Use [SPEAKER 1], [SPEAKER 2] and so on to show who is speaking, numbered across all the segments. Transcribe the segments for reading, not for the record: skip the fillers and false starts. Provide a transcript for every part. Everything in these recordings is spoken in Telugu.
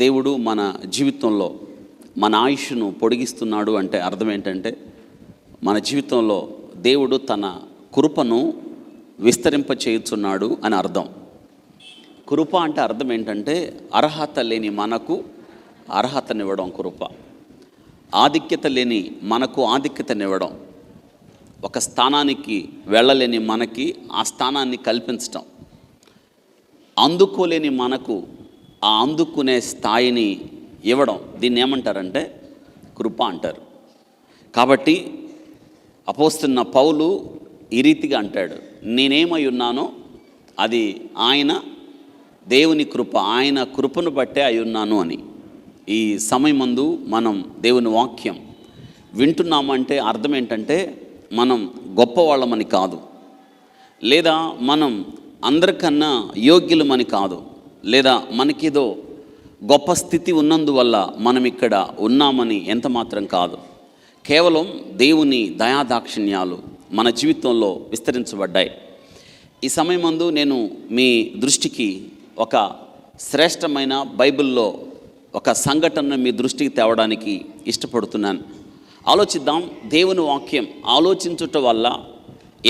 [SPEAKER 1] దేవుడు మన జీవితంలో మన ఆయుష్ను పొడిగిస్తున్నాడు అంటే అర్థం ఏంటంటే, మన జీవితంలో దేవుడు తన కృపను విస్తరింప చేయుచున్నాడు అని అర్థం. కృప అంటే అర్థం ఏంటంటే, అర్హత లేని మనకు అర్హతనివ్వడం కృప. ఆధిక్యత లేని మనకు ఆధిక్యతనివ్వడం. ఒక స్థానానికి వెళ్ళలేని మనకి ఆ స్థానాన్ని కల్పించటం. అందుకోలేని మనకు ఆ అందుకునే స్థాయిని ఇవ్వడం. దీన్ని ఏమంటారంటే కృప అంటారు. కాబట్టి అపోస్తలుడైన పౌలు ఈ రీతిగా అంటాడు, నేనేమై ఉన్నానో అది ఆయన దేవుని కృప, ఆయన కృపను బట్టే అయి ఉన్నాను అని. ఈ సమయమందు మనం దేవుని వాక్యం వింటున్నామంటే అర్థం ఏంటంటే, మనం గొప్పవాళ్ళమని కాదు, లేదా మనం అందరికన్నా యోగ్యులమని కాదు, లేదా మనకేదో గొప్ప స్థితి ఉన్నందువల్ల మనం ఇక్కడ ఉన్నామని ఎంత మాత్రం కాదు. కేవలం దేవుని దయాదాక్షిణ్యాలు మన జీవితంలో విస్తరించబడ్డాయి. ఈ సమయమందు నేను మీ దృష్టికి ఒక శ్రేష్టమైన బైబిల్లో ఒక సంఘటనను మీ దృష్టికి తేవడానికి ఇష్టపడుతున్నాను. ఆలోచిద్దాం. దేవుని వాక్యం ఆలోచించుట వల్ల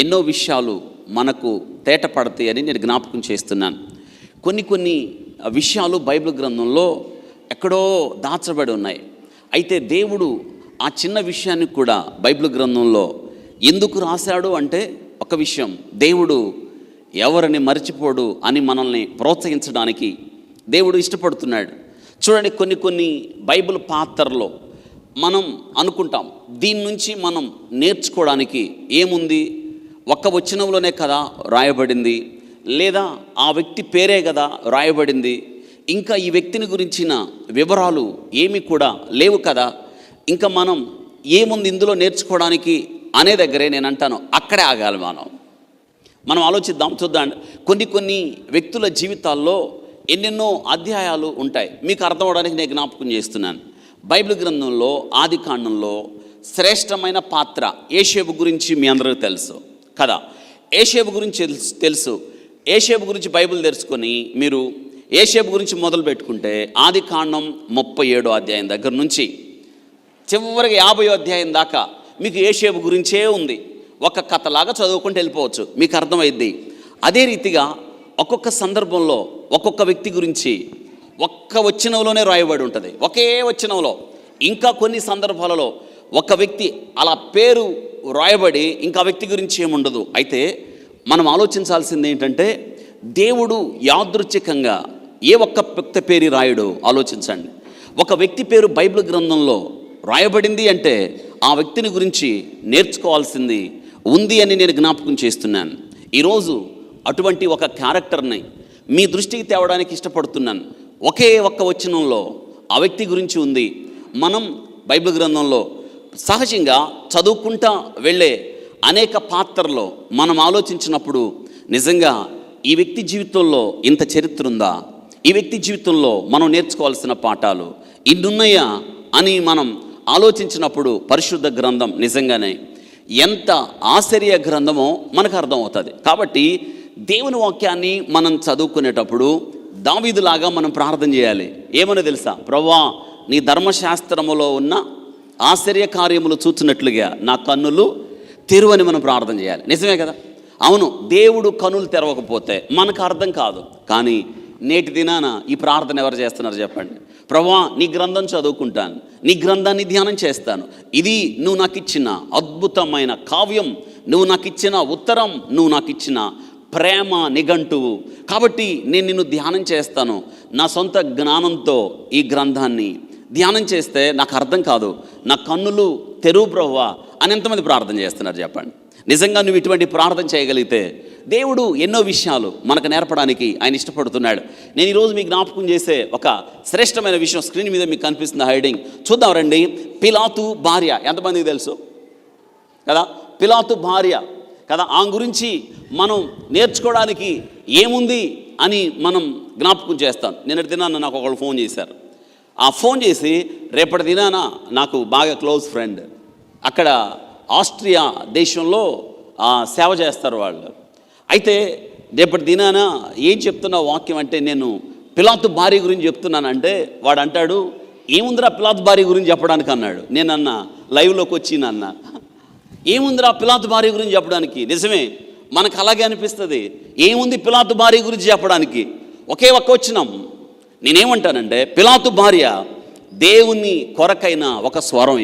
[SPEAKER 1] ఎన్నో విషయాలు మనకు తేటపడతాయి అని నేను జ్ఞాపకం చేస్తున్నాను. కొన్ని విషయాలు బైబిల్ గ్రంథంలో ఎక్కడో దాచబడి ఉన్నాయి. అయితే దేవుడు ఆ చిన్న విషయాన్ని కూడా బైబిల్ గ్రంథంలో ఎందుకు రాశాడు అంటే, ఒక విషయం, దేవుడు ఎవరిని మర్చిపోడు అని మనల్ని ప్రోత్సహించడానికి దేవుడు ఇష్టపడుతున్నాడు. చూడండి, కొన్ని బైబిల్ పాత్రలో మనం అనుకుంటాం, దీని నుంచి మనం నేర్చుకోవడానికి ఏముంది, ఒక్క వచనంలోనే కదా రాయబడింది, లేదా ఆ వ్యక్తి పేరే కదా రాయబడింది, ఇంకా ఈ వ్యక్తిని గురించిన వివరాలు ఏమి కూడా లేవు కదా, ఇంకా మనం ఏముంది ఇందులో నేర్చుకోవడానికి అనే దగ్గరే నేను అంటాను, అక్కడే ఆగాలి. మనం ఆలోచిద్దాం, చూద్దాం. కొన్ని వ్యక్తుల జీవితాల్లో ఎన్నెన్నో అధ్యాయాలు ఉంటాయి. మీకు అర్థం అవడానికి నేను జ్ఞాపకం చేస్తున్నాను. బైబిల్ గ్రంథంలో ఆది కాండంలో శ్రేష్టమైన పాత్ర యోసేపు గురించి మీ అందరికీ తెలుసు కదా. యోసేపు గురించి తెలుసు. యోసేపు గురించి బైబిల్ తెరుచుకొని మీరు యోసేపు గురించి మొదలు పెట్టుకుంటే ఆది కాండం 37వ అధ్యాయం దగ్గర నుంచి చివరికి 50వ అధ్యాయం దాకా మీకు యోసేపు గురించే ఉంది. ఒక కథలాగా చదువుకుంటూ వెళ్ళిపోవచ్చు, మీకు అర్థమైద్ది. అదే రీతిగా ఒక్కొక్క సందర్భంలో ఒక్కొక్క వ్యక్తి గురించి ఒక్క వచనంలోనే రాయబడి ఉంటుంది, ఒకే వచనంలో. ఇంకా కొన్ని సందర్భాలలో ఒక వ్యక్తి అలా పేరు రాయబడి ఇంకా వ్యక్తి గురించి ఏముండదు. అయితే మనం ఆలోచించాల్సింది ఏంటంటే, దేవుడు యాదృచ్ఛికంగా ఏ ఒక్క వ్యక్తి పేరు రాయడు. ఆలోచించండి, ఒక వ్యక్తి పేరు బైబిల్ గ్రంథంలో రాయబడింది అంటే ఆ వ్యక్తిని గురించి నేర్చుకోవాల్సింది ఉంది అని నేను జ్ఞాపకం చేస్తున్నాను. ఈరోజు అటువంటి ఒక క్యారెక్టర్ని మీ దృష్టికి తేవడానికి ఇష్టపడుతున్నాను. ఒకే ఒక్క వచనంలో ఆ వ్యక్తి గురించి ఉంది. మనం బైబిల్ గ్రంథంలో సహజంగా చదువుకుంటా వెళ్ళే అనేక పాత్రలో మనం ఆలోచించినప్పుడు నిజంగా ఈ వ్యక్తి జీవితంలో ఇంత చరిత్ర ఉందా, ఈ వ్యక్తి జీవితంలో మనం నేర్చుకోవాల్సిన పాఠాలు ఇన్నున్నాయా అని మనం ఆలోచించినప్పుడు పరిశుద్ధ గ్రంథం నిజంగానే ఎంత ఆశ్చర్య గ్రంథమో మనకు అర్థమవుతుంది. కాబట్టి దేవుని వాక్యాన్ని మనం చదువుకునేటప్పుడు దావీదులాగా మనం ప్రార్థన చేయాలి. ఏమని తెలుసా? ప్రభువా, నీ ధర్మశాస్త్రములో ఉన్న ఆశ్చర్య కార్యములు చూచినట్లుగా నా కన్నులు తెరువని మనం ప్రార్థన చేయాలి. నిజమే కదా? అవును, దేవుడు కనులు తెరవకపోతే మనకు అర్థం కాదు. కానీ నేటి దినాన ఈ ప్రార్థన ఎవరు చేస్తున్నారు చెప్పండి? ప్రభువా, నీ గ్రంథం చదువుకుంటాను, నీ గ్రంథాన్ని ధ్యానం చేస్తాను, ఇది నువ్వు నాకు ఇచ్చిన అద్భుతమైన కావ్యం, నువ్వు నాకు ఇచ్చిన ఉత్తరం, నువ్వు నాకు ఇచ్చిన ప్రేమ నిఘంటువు, కాబట్టి నేను నిన్ను ధ్యానం చేస్తాను. నా సొంత జ్ఞానంతో ఈ గ్రంథాన్ని ధ్యానం చేస్తే నాకు అర్థం కాదు, నా కన్నులు తెరువు ప్రభువా అని ఎంతమంది ప్రార్థన చేస్తున్నారు చెప్పండి? నిజంగా నువ్వు ఇటువంటి ప్రార్థన చేయగలిగితే దేవుడు ఎన్నో విషయాలు మనకు నేర్పడానికి ఆయన ఇష్టపడుతున్నాడు. నేను ఈరోజు మీకు జ్ఞాపకం చేసే ఒక శ్రేష్టమైన విషయం స్క్రీన్ మీద మీకు కనిపిస్తుంది, హైడింగ్. చూద్దాం రండి. పిలాతు భార్య ఎంతమందికి తెలుసు కదా? పిలాతు భార్య కదా, ఆమె గురించి మనం నేర్చుకోవడానికి ఏముంది అని మనం జ్ఞాపకం చేస్తాం. నిన్నటి దినాన నాకు ఒకళ్ళు ఫోన్ చేశారు. ఆ ఫోన్ చేసి, రేపటి దినాన నాకు బాగా క్లోజ్ ఫ్రెండ్ అక్కడ ఆస్ట్రియా దేశంలో సేవ చేస్తారు వాళ్ళు. అయితే రేపటి దినాన ఏం చెప్తున్న వాక్యం అంటే, నేను పిలాతు భార్య గురించి చెప్తున్నానంటే వాడు అంటాడు, ఏముందిరా పిలాతు భార్య గురించి చెప్పడానికి అన్నాడు. నేనన్నా లైవ్లోకి వచ్చినన్నా, ఏముందిరా పిలాతు భార్య గురించి చెప్పడానికి. నిజమే, మనకు అలాగే అనిపిస్తుంది. ఏముంది పిలాతు భార్య గురించి చెప్పడానికి, ఒకే ఒక్క వచనం. నేనేమంటానంటే, పిలాతు భార్య దేవుని కొరకైన ఒక స్వరం.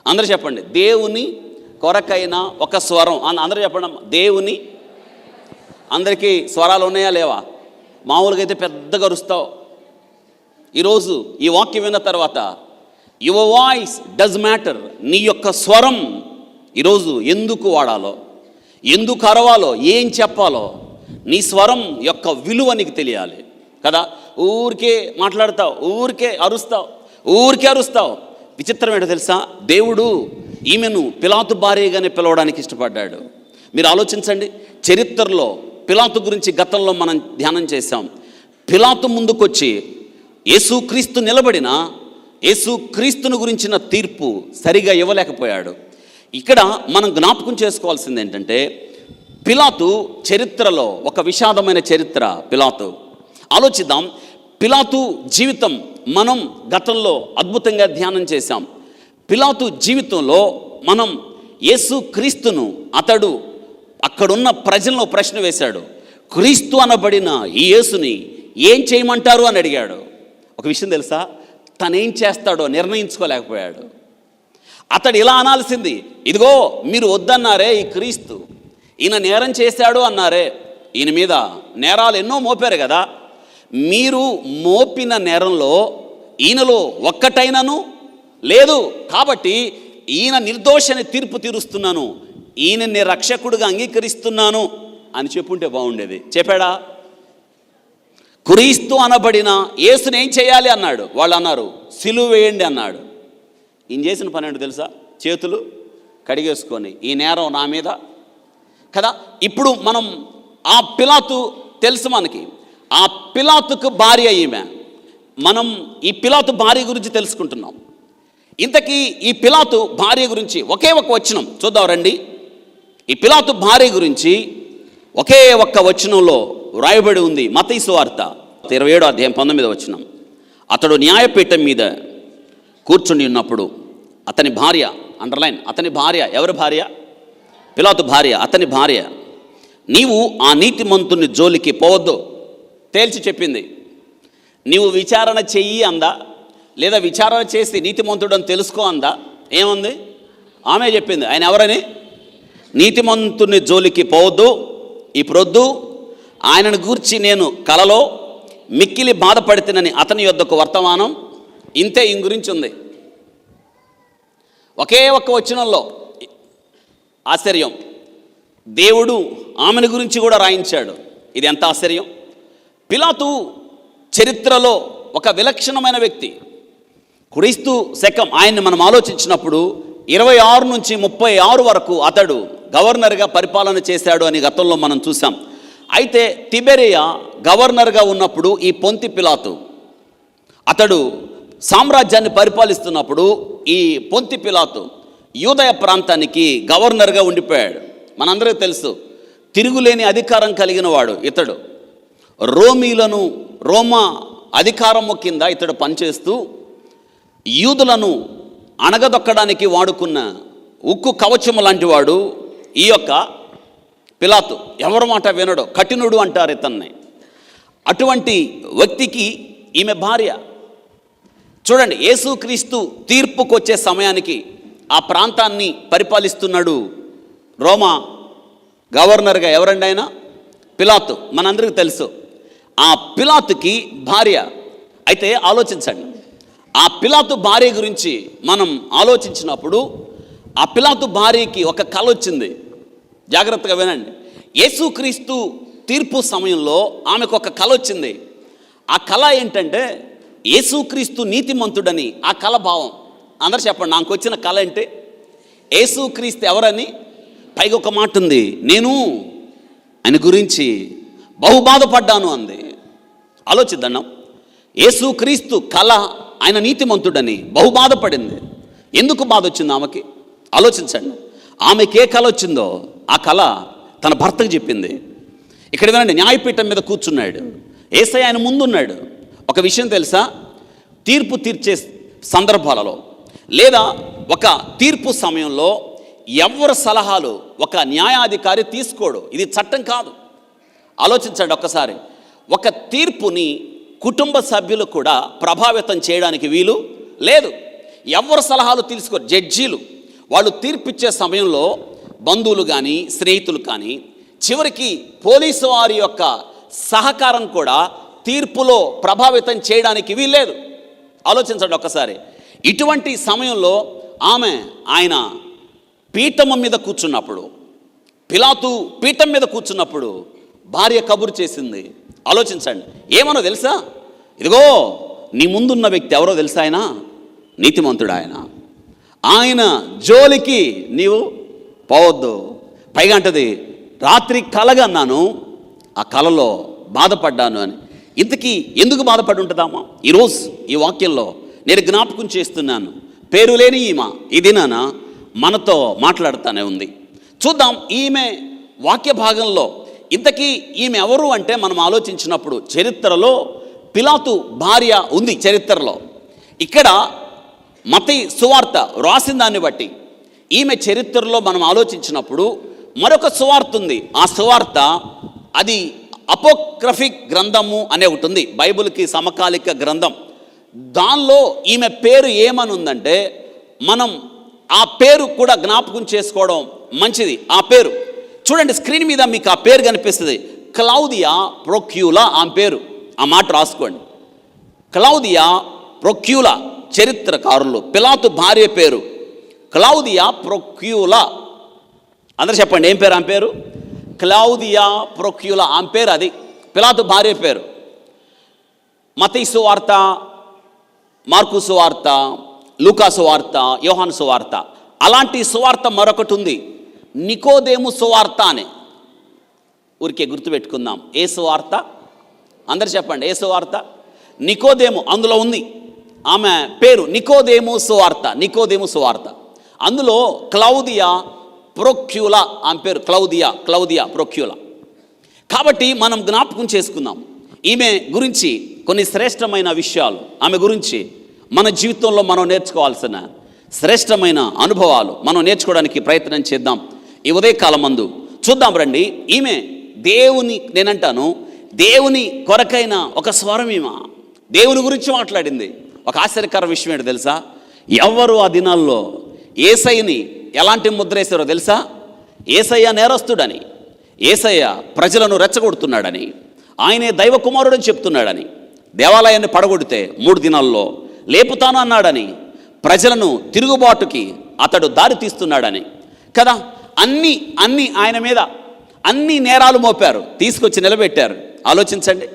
[SPEAKER 1] అందరూ చెప్పండి, దేవుని కొరకైన ఒక స్వరం. అందరూ చెప్పండి, దేవుని. అందరికీ స్వరాలు ఉన్నాయా లేవా? మామూలుగా అయితే పెద్దగా అరుస్తావు. ఈరోజు ఈ వాక్యం విన్న తర్వాత యువర్ వాయిస్ డస్ మ్యాటర్. నీ యొక్క స్వరం ఈరోజు ఎందుకు వాడాలో, ఎందుకు అరవాలో, ఏం చెప్పాలో, నీ స్వరం యొక్క విలువ నీకు తెలియాలి కదా. ఊరికే మాట్లాడతావు, ఊరికే అరుస్తావు. విచిత్రం ఏంటో తెలుసా, దేవుడు ఈమెను పిలాతు భార్యగానే పిలవడానికి ఇష్టపడ్డాడు. మీరు ఆలోచించండి, చరిత్రలో పిలాతు గురించి గతంలో మనం ధ్యానం చేశాం. పిలాతు ముందుకొచ్చి యేసుక్రీస్తు నిలబడిన యేసుక్రీస్తుని గురించిన తీర్పు సరిగా ఇవ్వలేకపోయాడు. ఇక్కడ మనం జ్ఞాపకం చేసుకోవాల్సింది ఏంటంటే, పిలాతు చరిత్రలో ఒక విషాదమైన చరిత్ర. పిలాతు ఆలోచిద్దాం. పిలాతు జీవితం మనం గతంలో అద్భుతంగా ధ్యానం చేశాం. పిలాతు జీవితంలో మనం యేసుక్రీస్తును, అతడు అక్కడున్న ప్రజలను ప్రశ్న వేశాడు. క్రీస్తు అనబడిన ఈ యేసుని ఏం చేయమంటారు అని అడిగాడు. ఒక విషయం తెలుసా, తనేం చేస్తాడో నిర్ణయించుకోలేకపోయాడు. అతడు ఇలా అనాల్సింది, ఇదిగో మీరు వద్దన్నారే ఈ క్రీస్తు, ఈయన నేరం చేశాడు అన్నారే, ఈయన మీద నేరాలు ఎన్నో మోపారు కదా, మీరు మోపిన నేరంలో ఈయనలో ఒక్కటైనను లేదు, కాబట్టి ఈయన నిర్దోషని తీర్పు తీరుస్తున్నాను, ఈయనని రక్షకుడిగా అంగీకరిస్తున్నాను అని చెప్పుంటే బాగుండేది. చెప్పాడా? క్రీస్తు అనబడిన యేసుని ఏం చేయాలి అన్నాడు. వాళ్ళు అన్నారు, సిలువ వేయండి అన్నాడు. ఈయన చేసిన పని ఏంటో తెలుసా, చేతులు కడిగేసుకొని, ఈ నేరం నా మీద కదా. ఇప్పుడు మనం ఆ పిలాతు తెలుసు మనకి, ఆ పిలాతుకు భార్య ఈమె. మనం ఈ పిలాతు భార్య గురించి తెలుసుకుంటున్నాం. ఇంతకీ ఈ పిలాతు భార్య గురించి ఒకే ఒక వచనం చూద్దాం రండి. ఈ పిలాతు భార్య గురించి ఒకే ఒక్క వచనంలో వ్రాయబడి ఉంది. మత్తయి సువార్త 27వ అధ్యాయం 19వ వచనం. అతడు న్యాయపీఠం మీద కూర్చుని ఉన్నప్పుడు అతని భార్య, అండర్లైన్, అతని భార్య. ఎవరి భార్య? పిలాతు భార్య. అతని భార్య, నీవు ఆ నీతిమంతుని జోలికి పోవద్దు తేల్చి చెప్పింది. నీవు విచారణ చెయ్యి అందా, లేదా విచారణ చేసి నీతిమంతుడని తెలుసుకో అందా? ఏముంది? ఆమె చెప్పింది. ఆయన ఎవరని? నీతిమంతుని జోలికి పోవద్దు, ఇప్పుడొద్దు, ఆయనను గూర్చి నేను కలలో మిక్కిలి బాధపడితేనని అతని యొద్దకు వర్తమానం. ఇంతే ఈయన గురించి ఉంది. ఒకే ఒక్క వచనంలో ఆశ్చర్యం. దేవుడు ఆమెను గురించి కూడా రాయించాడు. ఇది ఎంత ఆశ్చర్యం! పిలాతు చరిత్రలో ఒక విలక్షణమైన వ్యక్తి. క్రీస్తు శకం ఆయన్ని మనం ఆలోచించినప్పుడు 26 నుంచి 36 వరకు అతడు గవర్నర్గా పరిపాలన చేశాడు అని గతంలో మనం చూసాం. అయితే తిబెరియా గవర్నర్గా ఉన్నప్పుడు ఈ పొంతి పిలాతు అతడు సామ్రాజ్యాన్ని పరిపాలిస్తున్నప్పుడు ఈ పొంతి పిలాతు యూదయ ప్రాంతానికి గవర్నర్గా ఉండిపోయాడు. మనందరికీ తెలుసు, తిరుగులేని అధికారం కలిగిన వాడు ఇతడు. రోమా అధికారము కింద ఇతడు పనిచేస్తూ యూదులను అణగదొక్కడానికి వాడుకున్న ఉక్కు కవచము లాంటి వాడు ఈ యొక్క పిలాతు. ఎవరి మాట వినడు, కఠినుడు అంటారు ఇతన్ని. అటువంటి వ్యక్తికి ఈమె భార్య. చూడండి, యేసుక్రీస్తు తీర్పుకు వచ్చే సమయానికి ఆ ప్రాంతాన్ని పరిపాలిస్తున్నాడు రోమా గవర్నర్గా. ఎవరండి ఆయన? పిలాతు. మనందరికీ తెలుసు. ఆ పిలాతుకి భార్య. అయితే ఆలోచించండి, ఆ పిలాతు భార్య గురించి మనం ఆలోచించినప్పుడు ఆ పిలాతు భార్యకి ఒక కల వచ్చింది. జాగ్రత్తగా వినండి. యేసుక్రీస్తు తీర్పు సమయంలో ఆమెకు ఒక కల వచ్చింది. ఆ కళ ఏంటంటే యేసుక్రీస్తు నీతిమంతుడని ఆ కళ భావం. అందరు చెప్పండి, నాకు వచ్చిన కళ అంటే యేసుక్రీస్తు ఎవరని. పైగా ఒక మాట ఉంది, నేను ఆయన గురించి బహు బాధపడ్డాను అంది. ఆలోచిద్దాం, యేసుక్రీస్తు కళ ఆయన నీతిమంతుడని బహు బాధపడింది. ఎందుకు బాధ వచ్చింది ఆమెకి ఆలోచించండి. ఆమెకి ఏ కళ వచ్చిందో ఆ కళ తన భర్తకు చెప్పింది. ఇక్కడ వినండి, న్యాయపీఠం మీద కూర్చున్నాడు, యేసయ్య ఆయన ముందున్నాడు. ఒక విషయం తెలుసా, తీర్పు తీర్చే సందర్భాలలో లేదా ఒక తీర్పు సమయంలో ఎవరి సలహాలు ఒక న్యాయాధికారి తీసుకోడు. ఇది చట్టం కాదు. ఆలోచించండి ఒక్కసారి. ఒక తీర్పుని కుటుంబ సభ్యులు కూడా ప్రభావితం చేయడానికి వీలు లేదు. ఎవరి సలహాలు తీసుకోరు. జడ్జీలు వాళ్ళు తీర్పిచ్చే సమయంలో బంధువులు కానీ స్నేహితులు కానీ, చివరికి పోలీసు వారి యొక్క సహకారం కూడా తీర్పులో ప్రభావితం చేయడానికి వీల్లేదు. ఆలోచించండి ఒక్కసారి. ఇటువంటి సమయంలో ఆయన పీఠం మీద కూర్చున్నప్పుడు, పిలాతు పీఠం మీద కూర్చున్నప్పుడు భార్య కబురు చేసింది. ఆలోచించండి, ఏమనో తెలుసా? ఇదిగో నీ ముందున్న వ్యక్తి ఎవరో తెలుసా? ఆయన నీతిమంతుడు, ఆయన జోలికి నీవు పోవద్దు. పైగా అంటది, రాత్రి కలగన్నాను, ఆ కలలో బాధపడ్డాను అని. ఇంతకీ ఎందుకు బాధపడి ఉంటుందామా? ఈరోజు ఈ వాక్యంలో నేను జ్ఞాపకం చేస్తున్నాను. పేరు లేని ఈమె ఈ దినాన మనతో మాట్లాడుతూనే ఉంది. చూద్దాం ఈమె వాక్య భాగంలో. ఇంతకీ ఈమె ఎవరు అంటే మనం ఆలోచించినప్పుడు చరిత్రలో పిలాతు భార్య ఉంది. చరిత్రలో ఇక్కడ మత్తయి సువార్త రాసిన దాన్ని బట్టి ఈమె చరిత్రలో మనం ఆలోచించినప్పుడు మరొక సువార్త ఉంది. ఆ సువార్త అది అపోక్రఫిక్ గ్రంథము అనే ఒకటి ఉంది, బైబిల్కి సమకాలిక గ్రంథం. దానిలో ఈమె పేరు ఏమని ఉందంటే, మనం ఆ పేరు కూడా జ్ఞాపకం చేసుకోవడం మంచిది. ఆ పేరు చూడండి, స్క్రీన్ మీద మీకు ఆ పేరు కనిపిస్తుంది. క్లౌదియా ప్రొక్యూలా ఆమె పేరు. ఆ మాట రాసుకోండి. క్లౌదియా ప్రొక్యూలా, చరిత్రకారులు. పిలాతు భార్య పేరు క్లౌదియా ప్రొక్యూలా. అందరూ చెప్పండి, ఏం పేరు ఆమె పేరు? క్లౌదియా ప్రొక్యూలా ఆమె పేరు. అది పిలాతు భార్య పేరు. మత్తయి సువార్త, మార్కు సువార్త, లూకా సువార్త, యోహాను సువార్త, అలాంటి సువార్త మరొకటి ఉంది, నికోదేము సువార్త అని. ఊరికే గుర్తుపెట్టుకుందాం. ఏ సువార్త? అందరు చెప్పండి, ఏ సువార్త? నికోదేము అందులో ఉంది. ఆమె పేరు నికోదేము సువార్త. నికోదేము సువార్త అందులో క్లౌదియా ప్రొక్యూలా ఆమె పేరు. క్లౌదియా ప్రొక్యూలా. కాబట్టి మనం జ్ఞాపకం చేసుకుందాం ఈమె గురించి కొన్ని శ్రేష్టమైన విషయాలు. ఆమె గురించి మన జీవితంలో మనం నేర్చుకోవాల్సిన శ్రేష్టమైన అనుభవాలు మనం నేర్చుకోవడానికి ప్రయత్నం చేద్దాం. ఈ ఉదయకాలం మందు చూద్దాం రండి. ఈమె దేవుని, నేనంటాను దేవుని కొరకైన ఒక స్వరం. ఈమె దేవుని గురించి మాట్లాడింది. ఒక ఆశ్చర్యకర విషయం ఏంటో తెలుసా? ఎవరు ఆ దినాల్లో యేసయ్యని ఎలాంటి ముద్ర వేశారో తెలుసా? యేసయ్య నేరస్తుడని, యేసయ్య ప్రజలను రెచ్చగొడుతున్నాడని, ఆయనే దైవ కుమారుడని చెప్తున్నాడని, దేవాలయాన్ని పడగొడితే 3 దినాల్లో లేపుతాను అన్నాడని, ప్రజలను తిరుగుబాటుకి అతడు దారి తీస్తున్నాడని కదా. అన్ని ఆయన మీద అన్ని నేరాలు మోపారు, తీసుకొచ్చి నిలబెట్టారు. ఆలోచించండి.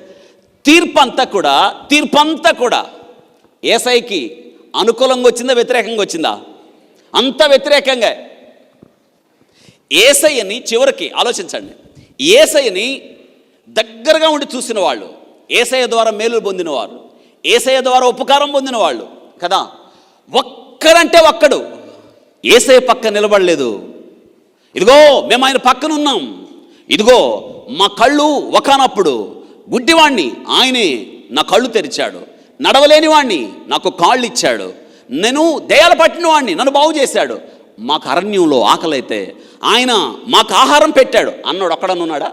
[SPEAKER 1] తీర్పంతా కూడా యేసయ్యకి అనుకూలంగా వచ్చిందా, వ్యతిరేకంగా వచ్చిందా? అంత వ్యతిరేకంగా. యేసయ్యని చివరికి ఆలోచించండి, యేసయ్యని దగ్గరగా ఉండి చూసిన వాళ్ళు, యేసయ్య ద్వారా మేలు పొందినవారు, యేసయ్య ద్వారా ఉపకారం పొందిన వాళ్ళు కదా. ఒక్కడంటే ఒక్కడు యేసయ్య పక్క నిలబడలేదు. ఇదిగో మేము ఆయన పక్కన ఉన్నాం, ఇదిగో మా కళ్ళు ఒకనప్పుడు గుడ్డివాణ్ణి ఆయనే నా కళ్ళు తెరిచాడు, నడవలేని వాణ్ణి నాకు కాళ్ళు ఇచ్చాడు, నేను దయ్యాలు పట్టిన వాణ్ణి నన్ను బాగు చేశాడు, మాకు అరణ్యంలో ఆకలైతే ఆయన మాకు ఆహారం పెట్టాడు అన్నాడు. ఒక్కడనున్నాడా?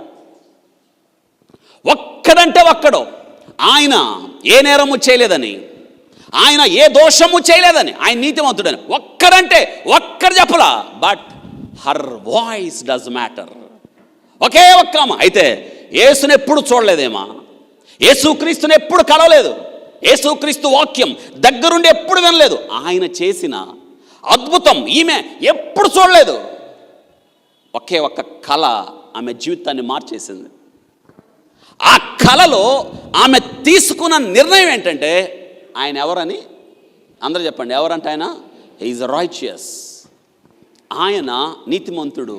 [SPEAKER 1] ఒక్కడంటే ఒక్కడు. ఆయన ఏ నేరము చేయలేదని, ఆయన ఏ దోషము చేయలేదని, ఆయన నీతిమంతుడని ఒక్కడంటే ఒక్కడు చెప్పలా. But her voice does matter. ఒకే ఒక్కమ్మ అయితే యేసుని ఎప్పుడు చూడలేదేమా, యేసుక్రీస్తుని ఎప్పుడు కలవలేదు, యేసుక్రీస్తు వాక్యం దగ్గరుండి ఎప్పుడు వినలేదు, ఆయన చేసిన అద్భుతం ఈమె ఎప్పుడు చూడలేదు. ఒకే ఒక్క కళ ఆమె జీవితాన్ని మార్చేసింది. ఆ కళలో ఆమె తీసుకున్న నిర్ణయం ఏంటంటే, ఆయన ఎవరని అందరూ చెప్పండి. ఎవరంటే ఆయన ఈజ్ రైచియస్, ఆయన నీతిమంతుడు.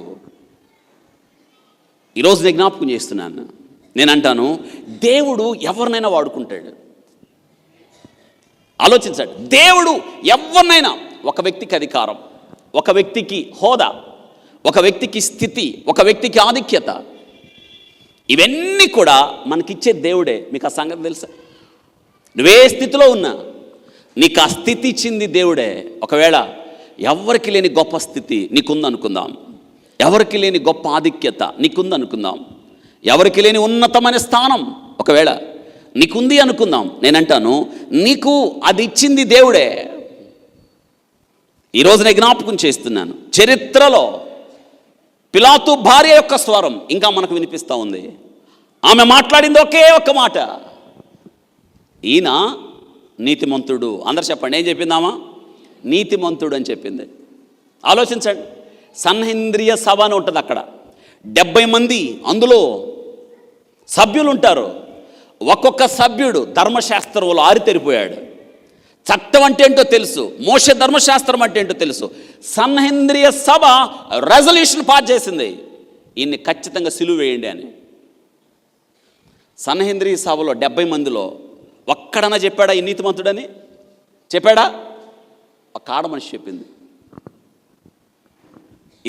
[SPEAKER 1] ఈరోజు నేను జ్ఞాపకం చేస్తున్నాను. నేను అంటాను, దేవుడు ఎవరినైనా వాడుకుంటాడు. ఆలోచించండి. దేవుడు ఎవరినైనా, ఒక వ్యక్తికి అధికారం, ఒక వ్యక్తికి హోదా, ఒక వ్యక్తికి స్థితి, ఒక వ్యక్తికి ఆధిక్యత, ఇవన్నీ కూడా మనకిచ్చే దేవుడే. మీకు ఆ సంగతి తెలుసా? నువ్వే స్థితిలో ఉన్నా నీకు ఆ స్థితి ఇచ్చింది దేవుడే. ఒకవేళ ఎవరికి లేని గొప్ప స్థితి నీకుందనుకుందాం, ఎవరికి లేని గొప్ప ఆధిక్యత నీకుందనుకుందాం, ఎవరికి లేని ఉన్నతమైన స్థానం ఒకవేళ నీకుంది అనుకుందాం. నేనంటాను, నీకు అది ఇచ్చింది దేవుడే. ఈరోజు నేను జ్ఞాపకం చేస్తున్నాను, చరిత్రలో పిలాతు భార్య యొక్క స్వరం ఇంకా మనకు వినిపిస్తూ ఉంది. ఆమె మాట్లాడింది ఒకే ఒక్క మాట, ఈయన నీతిమంతుడు. అందరు చెప్పండి, ఏం చెప్పిందామా? నీతిమంతుడు అని చెప్పింది. ఆలోచించండి, సన్హెంద్రియ సభ అని ఉంటుంది అక్కడ, 70 మంది అందులో సభ్యులు ఉంటారు. ఒక్కొక్క సభ్యుడు ధర్మశాస్త్రంలో ఆరితెరిపోయాడు. చట్టం అంటే ఏంటో తెలుసు, మోషే ధర్మశాస్త్రం అంటే ఏంటో తెలుసు. సన్హెంద్రియ సభ రెజల్యూషన్ పాస్ చేసింది, ఈయన్ని ఖచ్చితంగా సిలువ వేయండి అని. సన్హెంద్రియ సభలో 70 మందిలో ఒక్కడన్నా చెప్పాడా ఈ నీతిమంతుడని? చెప్పాడా? ఒక ఆడ మనిషి చెప్పింది.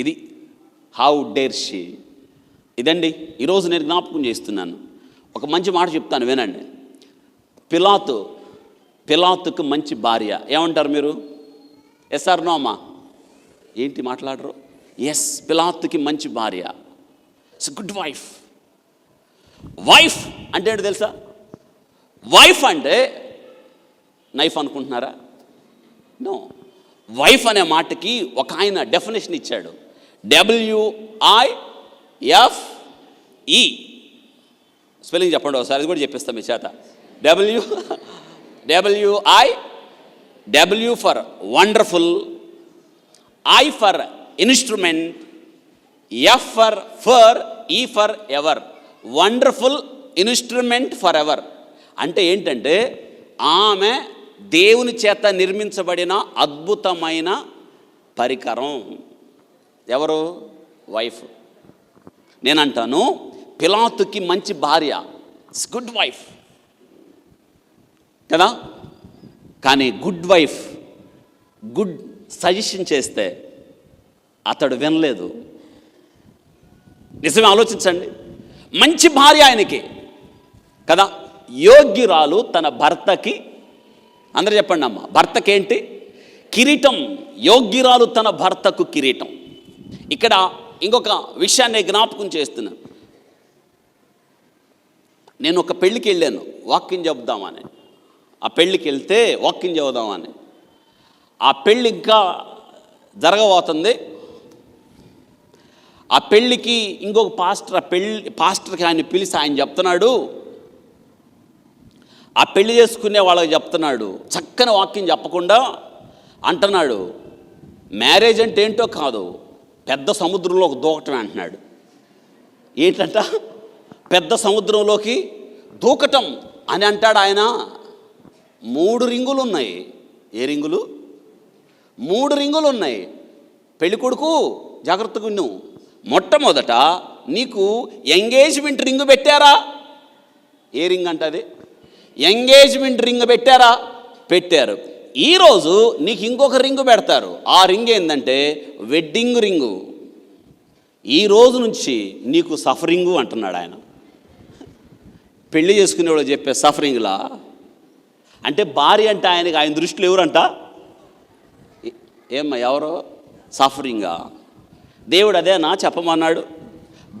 [SPEAKER 1] ఇది హౌ డేర్ షీ. ఇదండి ఈరోజు నేను జ్ఞాపకం చేస్తున్నాను. ఒక మంచి మాట చెప్తాను, వినండి. పిలాతుకు మంచి భార్య. ఏమంటారు మీరు? ఎస్ ఆర్ నో అమ్మా? ఏంటి మాట్లాడరు? ఎస్, పిలాతుకి మంచి భార్య, ఇట్స్ గుడ్ వైఫ్. వైఫ్ అంటే ఏంటో తెలుసా? వైఫ్ అంటే నైఫ్ అనుకుంటున్నారా? నో. వైఫ్ అనే మాటకి ఒక ఆయన డెఫినేషన్ ఇచ్చాడు, WIFE. స్పెల్లింగ్ చెప్పండి ఒకసారి, అది కూడా చెప్పిస్తాం మీ చేత. W for wonderful, I for instrument, F for E for ever. Wonderful instrument for ever అంటే ఏంటంటే ఆమె దేవుని చేత నిర్మించబడిన అద్భుతమైన పరికరం. ఎవరు? వైఫ్. నేనంటాను, పిలాతుకి మంచి భార్య, ఇట్స్ గుడ్ వైఫ్ కదా. కానీ గుడ్ వైఫ్ గుడ్ సజెషన్ చేస్తే అతడు వినలేదు. నిజమే, ఆలోచించండి. మంచి భార్య ఆయనకి కదా. యోగ్యురాలు తన భర్తకి, అందరూ చెప్పండి అమ్మ, భర్తకేంటి? కిరీటం. యోగ్యురాలు తన భర్తకు కిరీటం. ఇక్కడ ఇంకొక విషయాన్ని జ్ఞాపకం చేస్తున్నాను. నేను ఒక పెళ్ళికి వెళ్ళాను వాకింగ్ చెబుదామని. ఆ పెళ్ళికి వెళ్తే వాకింగ్ చెబుదామని, ఆ పెళ్ళి ఇంకా జరగబోతుంది. ఆ పెళ్ళికి ఇంకొక పాస్టర్కి ఆయన పిలిచి ఆయన చెప్తున్నాడు, ఆ పెళ్లి చేసుకునే వాళ్ళకి చెప్తున్నాడు, చక్కని వాక్యం చెప్పకుండా అంటున్నాడు, మ్యారేజ్ అంటే ఏంటో కాదు, పెద్ద సముద్రంలోకి దూకటం అంటున్నాడు. ఏంటంట? పెద్ద సముద్రంలోకి దూకటం అని అంటాడు ఆయన. 3 రింగులు ఉన్నాయి. ఏ రింగులు? 3 రింగులు ఉన్నాయి. పెళ్లి కొడుకు జాగ్రత్తగా విను. మొట్టమొదట నీకు ఎంగేజ్మెంట్ రింగు పెట్టారా? ఏ రింగ్ అంటది? ఎంగేజ్మెంట్ రింగ్ పెట్టారా? పెట్టారు. ఈరోజు నీకు ఇంకొక రింగు పెడతారు. ఆ రింగ్ ఏంటంటే వెడ్డింగ్ రింగు. ఈ రోజు నుంచి నీకు సఫరింగు అంటున్నాడు ఆయన. పెళ్లి చేసుకునేవాళ్ళు చెప్పే సఫరింగ్లా అంటే భార్య అంటే ఆయన దృష్టిలో ఎవరంట? ఏమ్మా ఎవరో? సఫరింగా? దేవుడు అదేనా చెప్పమన్నాడు?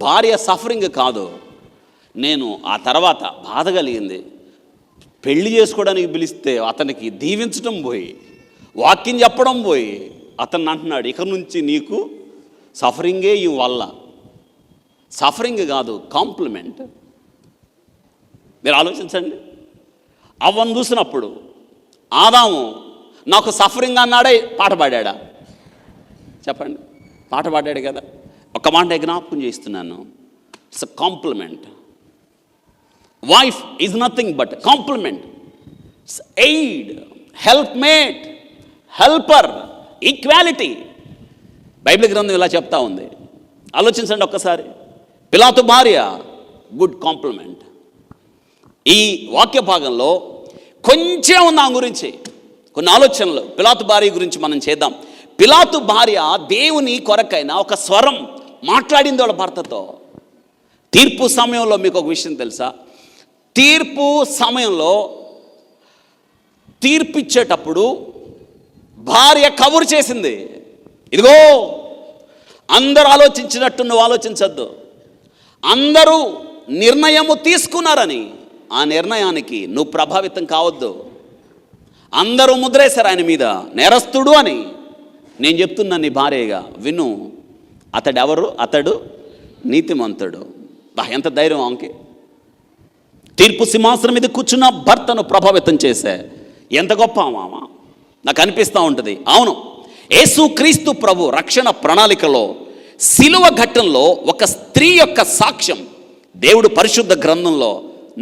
[SPEAKER 1] భార్య సఫరింగ్ కాదు. నేను ఆ తర్వాత బాధ కలిగింది, పెళ్లి చేసుకోవడానికి పిలిస్తే అతనికి దీవించడం పోయి, వాక్యం చెప్పడం పోయి, అతను అంటున్నాడు, ఇక నుంచి నీకు సఫరింగే ఈ వల్ల. సఫరింగ్ కాదు, కాంప్లిమెంట్. మీరు ఆలోచించండి. అవ్వను చూసినప్పుడు ఆదాము నాకు సఫరింగ్ అన్నాడే, పాట పాడా? చెప్పండి, పాట పాడాడు కదా. ఒక మాట జ్ఞాపకం చేస్తున్నాను, it's a compliment. Wife is nothing but compliment, it's aid, helpmate, helper, equality. Bible గ్రంథం ఇలా చెప్తా ఉంది. ఆలోచించండి ఒక్కసారి. పిలాతు భార్య గుడ్ కాంప్లిమెంట్. ఈ వాక్య భాగంలో కొంచెం దాని గురించి కొన్ని ఆలోచనలు పిలాతు భార్య గురించి మనం చేద్దాం. పిలాతు భార్య దేవుని కొరకైనా ఒక స్వరం మాట్లాడింది వాళ్ళ భర్తతో. తీర్పు సమయంలో మీకు ఒక విషయం తెలుసా? తీర్పు సమయంలో తీర్పిచ్చేటప్పుడు భార్య కబురు చేసింది, ఇదిగో అందరూ ఆలోచించినట్టు నువ్వు ఆలోచించద్దు, అందరూ నిర్ణయము తీసుకున్నారని ఆ నిర్ణయానికి నువ్వు ప్రభావితం కావద్దు. అందరూ ముద్రేశారు ఆయన మీద నేరస్తుడు అని. నేను చెప్తున్నా నీ భార్యగా విను, అతడెవరు? అతడు నీతిమంతుడు. ఎంత ధైర్యం ఆమెకి! తీర్పు సింహాసనం మీద కూర్చున్న భర్తను ప్రభావితం చేసే ఎంత గొప్ప మామ నాకు అనిపిస్తూ ఉంటుంది. అవును, యేసుక్రీస్తు ప్రభు రక్షణ ప్రణాళికలో శిలువ ఘట్టంలో ఒక స్త్రీ యొక్క సాక్ష్యం దేవుడు పరిశుద్ధ గ్రంథంలో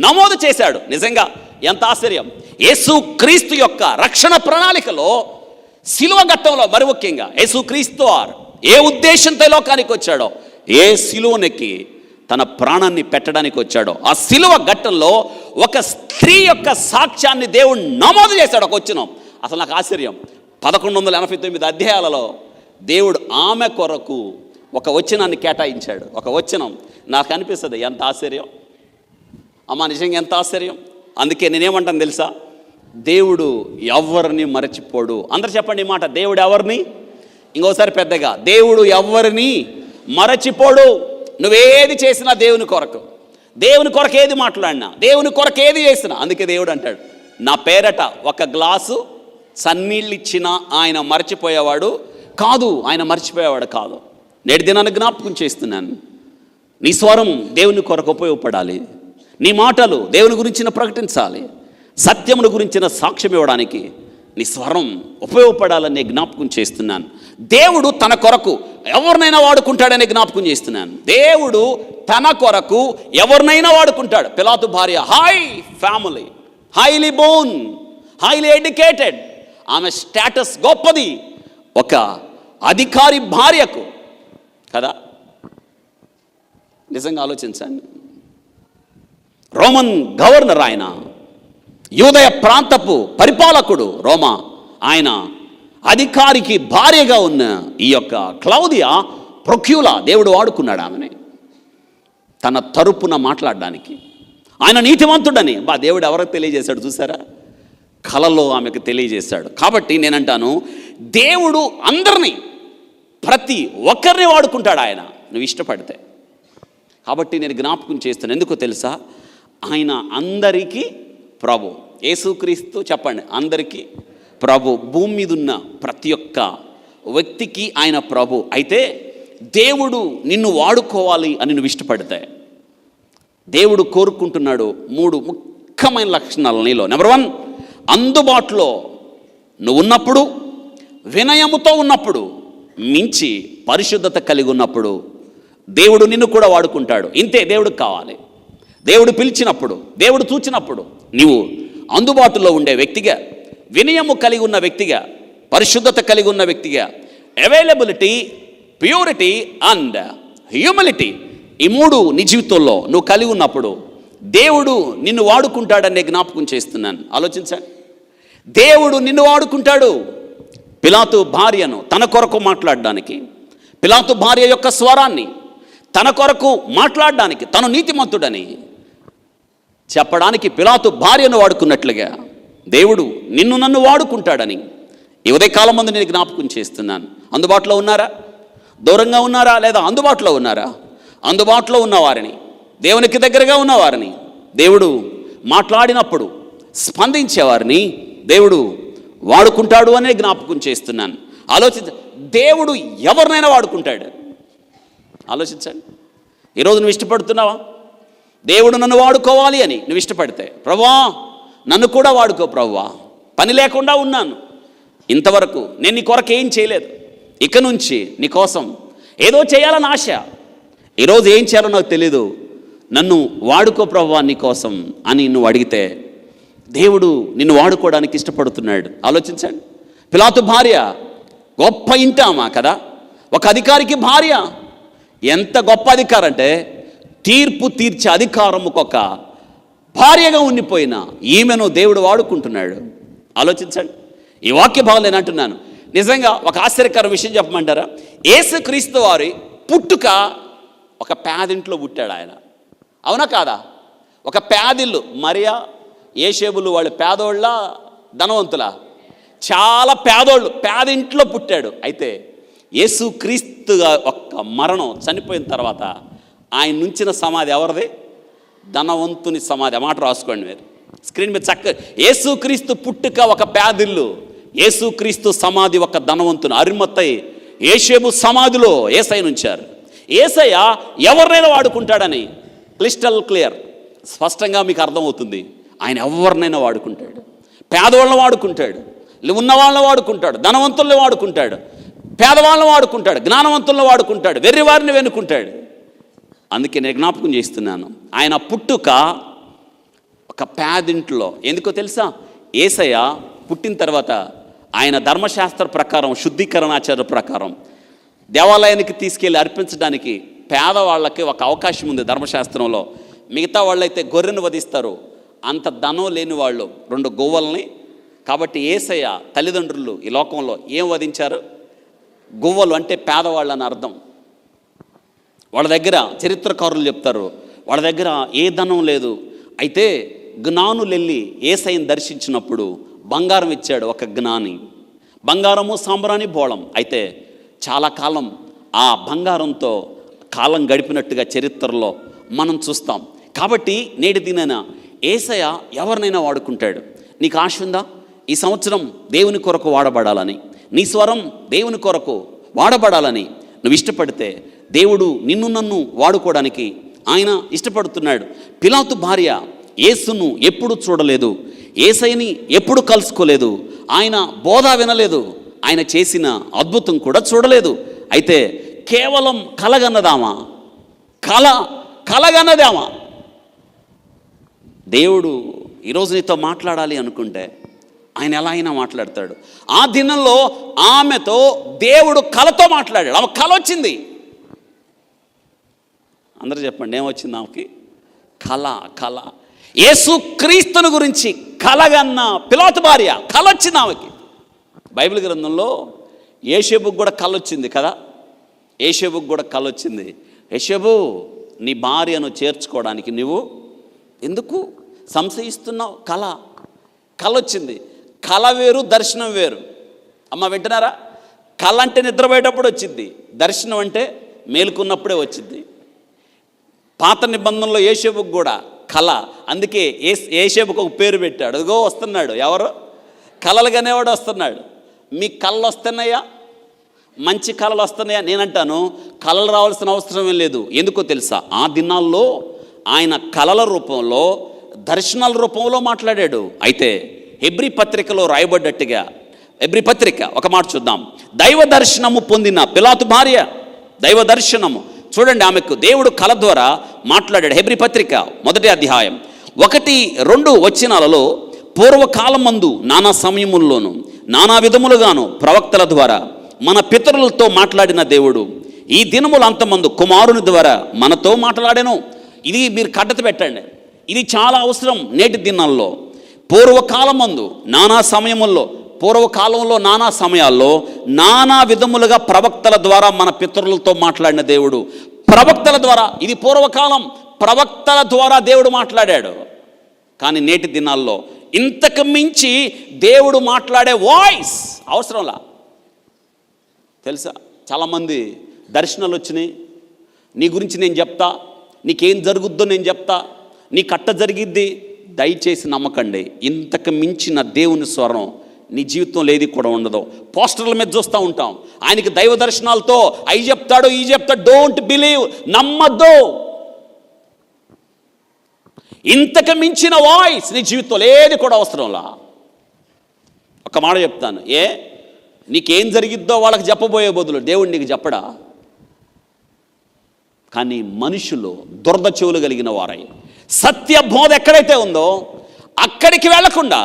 [SPEAKER 1] నమోదు చేశాడు. నిజంగా ఎంత ఆశ్చర్యం! యేసుక్రీస్తు యొక్క రక్షణ ప్రణాళికలో శిలువ ఘట్టంలో మరి ముఖ్యంగా యేసుక్రీస్తు ఏ ఉద్దేశంతో లోకానికి వచ్చాడో, ఏ శిలువనెక్కి తన ప్రాణాన్ని పెట్టడానికి వచ్చాడో, ఆ శిలువ ఘట్టంలో ఒక స్త్రీ యొక్క సాక్ష్యాన్ని దేవుడు నమోదు చేశాడు. ఒక వచనం అసలు నాకు ఆశ్చర్యం. 1189 అధ్యాయాలలో దేవుడు ఆమె కొరకు ఒక వచనాన్ని కేటాయించాడు. ఒక వచనం నాకు అనిపిస్తుంది ఎంత ఆశ్చర్యం అమ్మా, నిజంగా ఎంత ఆశ్చర్యం. అందుకే నేనేమంటాను తెలుసా? దేవుడు ఎవరిని మరచిపోడు. అందరు చెప్పండి ఈ మాట, దేవుడు ఎవరిని, ఇంకోసారి పెద్దగా, దేవుడు ఎవరిని మరచిపోడు. నువ్వేది చేసినా దేవుని కొరకు, దేవుని కొరకు ఏది మాట్లాడినా, దేవుని కొరకు ఏది చేసినా, అందుకే దేవుడు అంటాడు, నా పేరట ఒక గ్లాసు సన్నీళ్ళు ఇచ్చినా ఆయన మరచిపోయేవాడు కాదు, ఆయన మర్చిపోయేవాడు కాదు. నేటి దినాన్ని జ్ఞాపకం చేస్తున్నాను, నీ స్వరం దేవుని కొరకు ఉపయోగపడాలి, నీ మాటలు దేవుని గురించిన ప్రకటించాలి, సత్యమును గురించిన సాక్ష్యం ఇవ్వడానికి నీ స్వరం ఉపయోగపడాలని జ్ఞాపకం చేస్తున్నాను. దేవుడు తన కొరకు ఎవరినైనా వాడుకుంటాడని జ్ఞాపకం చేస్తున్నాను. దేవుడు తన కొరకు ఎవరినైనా వాడుకుంటాడు. పిలాతు భార్య high family, highly Born, highly educated, ఆమె స్టేటస్ గొప్పది, ఒక అధికారి భార్యకు కదా. నిజంగా ఆలోచించండి, రోమన్ గవర్నర్ ఆయన, యూదయ ప్రాంతపు పరిపాలకుడు రోమా, ఆయన అధికారికి భార్యగా ఉన్న ఈ యొక్క క్లౌదియా ప్రొక్యూలా దేవుడు వాడుకున్నాడు ఆమెని తన తరపున మాట్లాడడానికి. ఆయన నీతిమంతుడని దేవుడు ఎవరికి తెలియజేశాడు చూసారా? కలలో ఆమెకు తెలియజేశాడు. కాబట్టి నేనంటాను, దేవుడు అందరినీ, ప్రతి ఒక్కరిని వాడుకుంటాడు ఆయన నువ్వు ఇష్టపడితే. కాబట్టి నేను జ్ఞాపకం చేస్తాను, ఎందుకో తెలుసా? ఆయన అందరికీ ప్రభు. యేసుక్రీస్తు చెప్పండి, అందరికీ ప్రభు. భూమి మీద ఉన్న ప్రతి ఒక్క వ్యక్తికి ఆయన ప్రభు. అయితే దేవుడు నిన్ను వాడుకోవాలి అని నువ్వు ఇష్టపడితే దేవుడు కోరుకుంటున్నాడు 3 ముఖ్యమైన లక్షణాలు నీలో. నెంబర్ 1, అందుబాటులో నువ్వు ఉన్నప్పుడు, వినయముతో ఉన్నప్పుడు, మించి పరిశుద్ధత కలిగి ఉన్నప్పుడు దేవుడు నిన్ను కూడా వాడుకుంటాడు. ఇంతే దేవుడికి కావాలి. దేవుడు పిలిచినప్పుడు, దేవుడు చూచినప్పుడు నీవు అందుబాటులో ఉండే వ్యక్తిగా, వినయము కలిగి ఉన్న వ్యక్తిగా, పరిశుద్ధత కలిగి ఉన్న వ్యక్తిగా, అవైలబిలిటీ, ప్యూరిటీ అండ్ హ్యూమిలిటీ, ఈ 3 నీ జీవితంలో నువ్వు కలిగి ఉన్నప్పుడు దేవుడు నిన్ను వాడుకుంటాడనే జ్ఞాపకం చేస్తున్నాను. ఆలోచించండి, దేవుడు నిన్ను వాడుకుంటాడు. పిలాతు భార్యను తన కొరకు మాట్లాడడానికి, పిలాతు భార్య యొక్క స్వరాన్ని తన కొరకు మాట్లాడడానికి, తను నీతిమంతుడని చెప్పడానికి పిలాతు భార్యను వాడుకున్నట్లుగా దేవుడు నిన్ను నన్ను వాడుకుంటాడని ఈ ఉదయకాలం ముందు నేను జ్ఞాపకం చేస్తున్నాను. అందుబాటులో ఉన్నారా? దూరంగా ఉన్నారా? లేదా అందుబాటులో ఉన్నారా? అందుబాటులో ఉన్నవారిని, దేవునికి దగ్గరగా ఉన్నవారిని, దేవుడు మాట్లాడినప్పుడు స్పందించేవారిని దేవుడు వాడుకుంటాడు అనే జ్ఞాపకం చేస్తున్నాను. దేవుడు ఎవరినైనా వాడుకుంటాడు. ఆలోచించండి, ఈరోజు నువ్వు ఇష్టపడుతున్నావా? దేవుడు నన్ను వాడుకోవాలి అని నువ్వు ఇష్టపడితే, ప్రభువా నన్ను కూడా వాడుకో ప్రభువా, పని లేకుండా ఉన్నాను, ఇంతవరకు నేను నీ కొరకు ఏం చేయలేదు, ఇక నుంచి నీ కోసం ఏదో చేయాలని ఆశ, ఈరోజు ఏం చేయాలో నాకు తెలీదు, నన్ను వాడుకో ప్రభువా నీ కోసం అని నువ్వు అడిగితే దేవుడు నిన్ను వాడుకోవడానికి ఇష్టపడుతున్నాడు. ఆలోచించండి, పిలాతు భార్య గొప్ప ఇంటామా కదా, ఒక అధికారికి భార్య. ఎంత గొప్ప అధికారం అంటే, తీర్పు తీర్చే అధికారముకొక భార్యగా ఉండిపోయిన ఈమెను దేవుడు వాడుకుంటున్నాడు. ఆలోచించండి, ఈ వాక్య భాగంలో నేను అంటున్నాను, నిజంగా ఒక ఆశ్చర్యకర విషయం చెప్పమంటారా? యేసుక్రీస్తు వారి పుట్టుక ఒక పేదింట్లో పుట్టాడు ఆయన. అవునా కాదా? ఒక పేదిల్లు. మరియా యేసేబులు వాళ్ళు పేదోళ్ళ ధనవంతుల? చాలా పేదోళ్ళు, పేదింట్లో పుట్టాడు. అయితే యేసుక్రీస్తుగా ఒక్క మరణం చనిపోయిన తర్వాత ఆయన నుంచిన సమాధి ఎవరిది? ధనవంతుని సమాధి. మాట రాసుకోండి మీరు స్క్రీన్ మీద చక్కగా. యేసుక్రీస్తు పుట్టుక ఒక పేదిల్లు, యేసుక్రీస్తు సమాధి ఒక ధనవంతుని. అరిమత్తయి యేసేబు సమాధిలో యేసయ్యను ఉంచారు. యేసయ్య ఎవరినైనా వాడుకుంటాడని క్లిస్టల్ క్లియర్, స్పష్టంగా మీకు అర్థమవుతుంది. ఆయన ఎవరినైనా వాడుకుంటాడు. పేదవాళ్ళని వాడుకుంటాడు, ఉన్నవాళ్ళని వాడుకుంటాడు, ధనవంతుల్ని వాడుకుంటాడు, పేదవాళ్ళని వాడుకుంటాడు, జ్ఞానవంతుల్ని వాడుకుంటాడు, వెర్రివారిని వెనుకుంటాడు. అందుకే నేను జ్ఞాపకం చేస్తున్నాను, ఆయన పుట్టుక ఒక పేదింట్లో. ఎందుకో తెలుసా? యేసయ్య పుట్టిన తర్వాత ఆయన ధర్మశాస్త్ర ప్రకారం, శుద్ధీకరణాచార్య ప్రకారం దేవాలయానికి తీసుకెళ్ళి అర్పించడానికి పేదవాళ్ళకి ఒక అవకాశం ఉంది ధర్మశాస్త్రంలో. మిగతా వాళ్ళైతే గొర్రెను వధిస్తారు, అంత ధనం లేని వాళ్ళు 2 గువ్వల్ని. కాబట్టి యేసయ్య తల్లిదండ్రులు ఈ లోకంలో ఏం వధించారు? గువ్వలు, అంటే పేదవాళ్ళని అర్థం. వాళ్ళ దగ్గర చరిత్రకారులు చెప్తారు, వాళ్ళ దగ్గర ఏ ధనం లేదు. అయితే జ్ఞానులు వెళ్ళి యేసయ్యను దర్శించినప్పుడు బంగారం ఇచ్చాడు ఒక జ్ఞాని. బంగారము, సాంబ్రాణి, బోళం. అయితే చాలా కాలం ఆ బంగారంతో కాలం గడిపినట్టుగా చరిత్రలో మనం చూస్తాం. కాబట్టి నేటి దినాన యేసయ్య ఎవరినైనా వాడుకుంటాడు. నీకు ఆశ ఉందా ఈ సంవత్సరం దేవుని కొరకు వాడబడాలని? నీ స్వరం దేవుని కొరకు వాడబడాలని నువ్వు ఇష్టపడితే దేవుడు నిన్ను నన్ను వాడుకోవడానికి ఆయన ఇష్టపడుతున్నాడు. పిలాతు భార్య యేసును ఎప్పుడు చూడలేదు, యేసయ్యని ఎప్పుడు కలుసుకోలేదు, ఆయన బోధ వినలేదు, ఆయన చేసిన అద్భుతం కూడా చూడలేదు. అయితే కేవలం కలగన్నదామా? కలగన్నదామా? దేవుడు ఈరోజు నీతో మాట్లాడాలి అనుకుంటే ఆయన ఎలా అయినా మాట్లాడతాడు. ఆ దినంలో ఆమెతో దేవుడు కలతో మాట్లాడాడు. ఆమె కల వచ్చింది. అందరూ చెప్పండి, ఏమొచ్చింది ఆమెకి? కల. యేసుక్రీస్తుని గురించి కలగన్న పిలాతు భార్య కల వచ్చింది ఆమెకి. బైబిల్ గ్రంథంలో యేసేబుకు కూడా కల వచ్చింది కదా. యేసేబుకు కూడా కల వచ్చింది. యేసేబు, నీ భార్యను చేర్చుకోవడానికి నువ్వు ఎందుకు సంశయిస్తున్నావు? కల వచ్చింది. కల వేరు, దర్శనం వేరు. అమ్మ వింటున్నారా? కల అంటే నిద్రపోయేటప్పుడు వచ్చింది, దర్శనం అంటే మేలుకున్నప్పుడే వచ్చింది. పాత నిబంధనలో యేసేబుకు కూడా కల. అందుకే యేసేబుకు ఒక పేరు పెట్టాడు. అదిగో వస్తున్నాడు. ఎవరు? కలలు కనేవాడు వస్తున్నాడు. మీకు కళలు వస్తున్నాయా? మంచి కళలు వస్తున్నాయా? నేనంటాను కళలు రావాల్సిన అవసరమే లేదు. ఎందుకో తెలుసా? ఆ దినాల్లో ఆయన కళల రూపంలో, దర్శనాల రూపంలో మాట్లాడాడు. అయితే హెబ్రీ పత్రికలో రాయబడ్డట్టుగా, హెబ్రీ పత్రిక ఒక మాట చూద్దాం. దైవ దర్శనము పొందిన పిలాతు భార్య, దైవ దర్శనము చూడండి, ఆమెకు దేవుడు కళ ద్వారా మాట్లాడాడు. హెబ్రీ పత్రిక 1వ అధ్యాయం 1-2 వచనాలలో, పూర్వకాలం మందు నానా సమయముల్లోనూ నానా విధములుగాను ప్రవక్తల ద్వారా మన పితరులతో మాట్లాడిన దేవుడు ఈ దినములు అంతమందు కుమారుని ద్వారా మనతో మాట్లాడాను. ఇది మీరు కట్టత పెట్టండి, ఇది చాలా అవసరం నేటి దినాల్లో. పూర్వకాలం మందు నానా సమయముల్లో, పూర్వకాలంలో నానా సమయాల్లో నానా విధములుగా ప్రవక్తల ద్వారా మన పితరులతో మాట్లాడిన దేవుడు. ప్రవక్తల ద్వారా, ఇది పూర్వకాలం, ప్రవక్తల ద్వారా దేవుడు మాట్లాడాడు. కానీ నేటి దినాల్లో ఇంతకు మించి దేవుడు మాట్లాడే వాయిస్ అవసరంలా. తెలుసా, చాలామంది దర్శనాలు వచ్చినాయి, నీ గురించి నేను చెప్తా, నీకేం జరుగుద్దో నేను చెప్తా, నీ కట్ట జరిగిద్ది. దయచేసి నమ్మకండి, ఇంతకు మించిన దేవుని స్వరం నీ జీవితంలో ఏది కూడా ఉండదు. పోస్టర్ల మీద చూస్తూ ఉంటాం, ఆయనకి దైవ దర్శనాలతో అవి చెప్తాడు, ఈ చెప్తాడు. డోంట్ బిలీవ్, నమ్మద్దు. ఇంతకు మించిన వాయిస్ నీ జీవితంలో ఏది కూడా అవసరంలా. ఒక మాట చెప్తాను, నీకేం జరిగిద్దో వాళ్ళకి చెప్పబోయే బదులు దేవుడు నీకు చెప్పడా? కానీ మనుషులు దురద చెవులు కలిగిన వారై, సత్య బోధ ఎక్కడైతే ఉందో అక్కడికి వెళ్లకుండా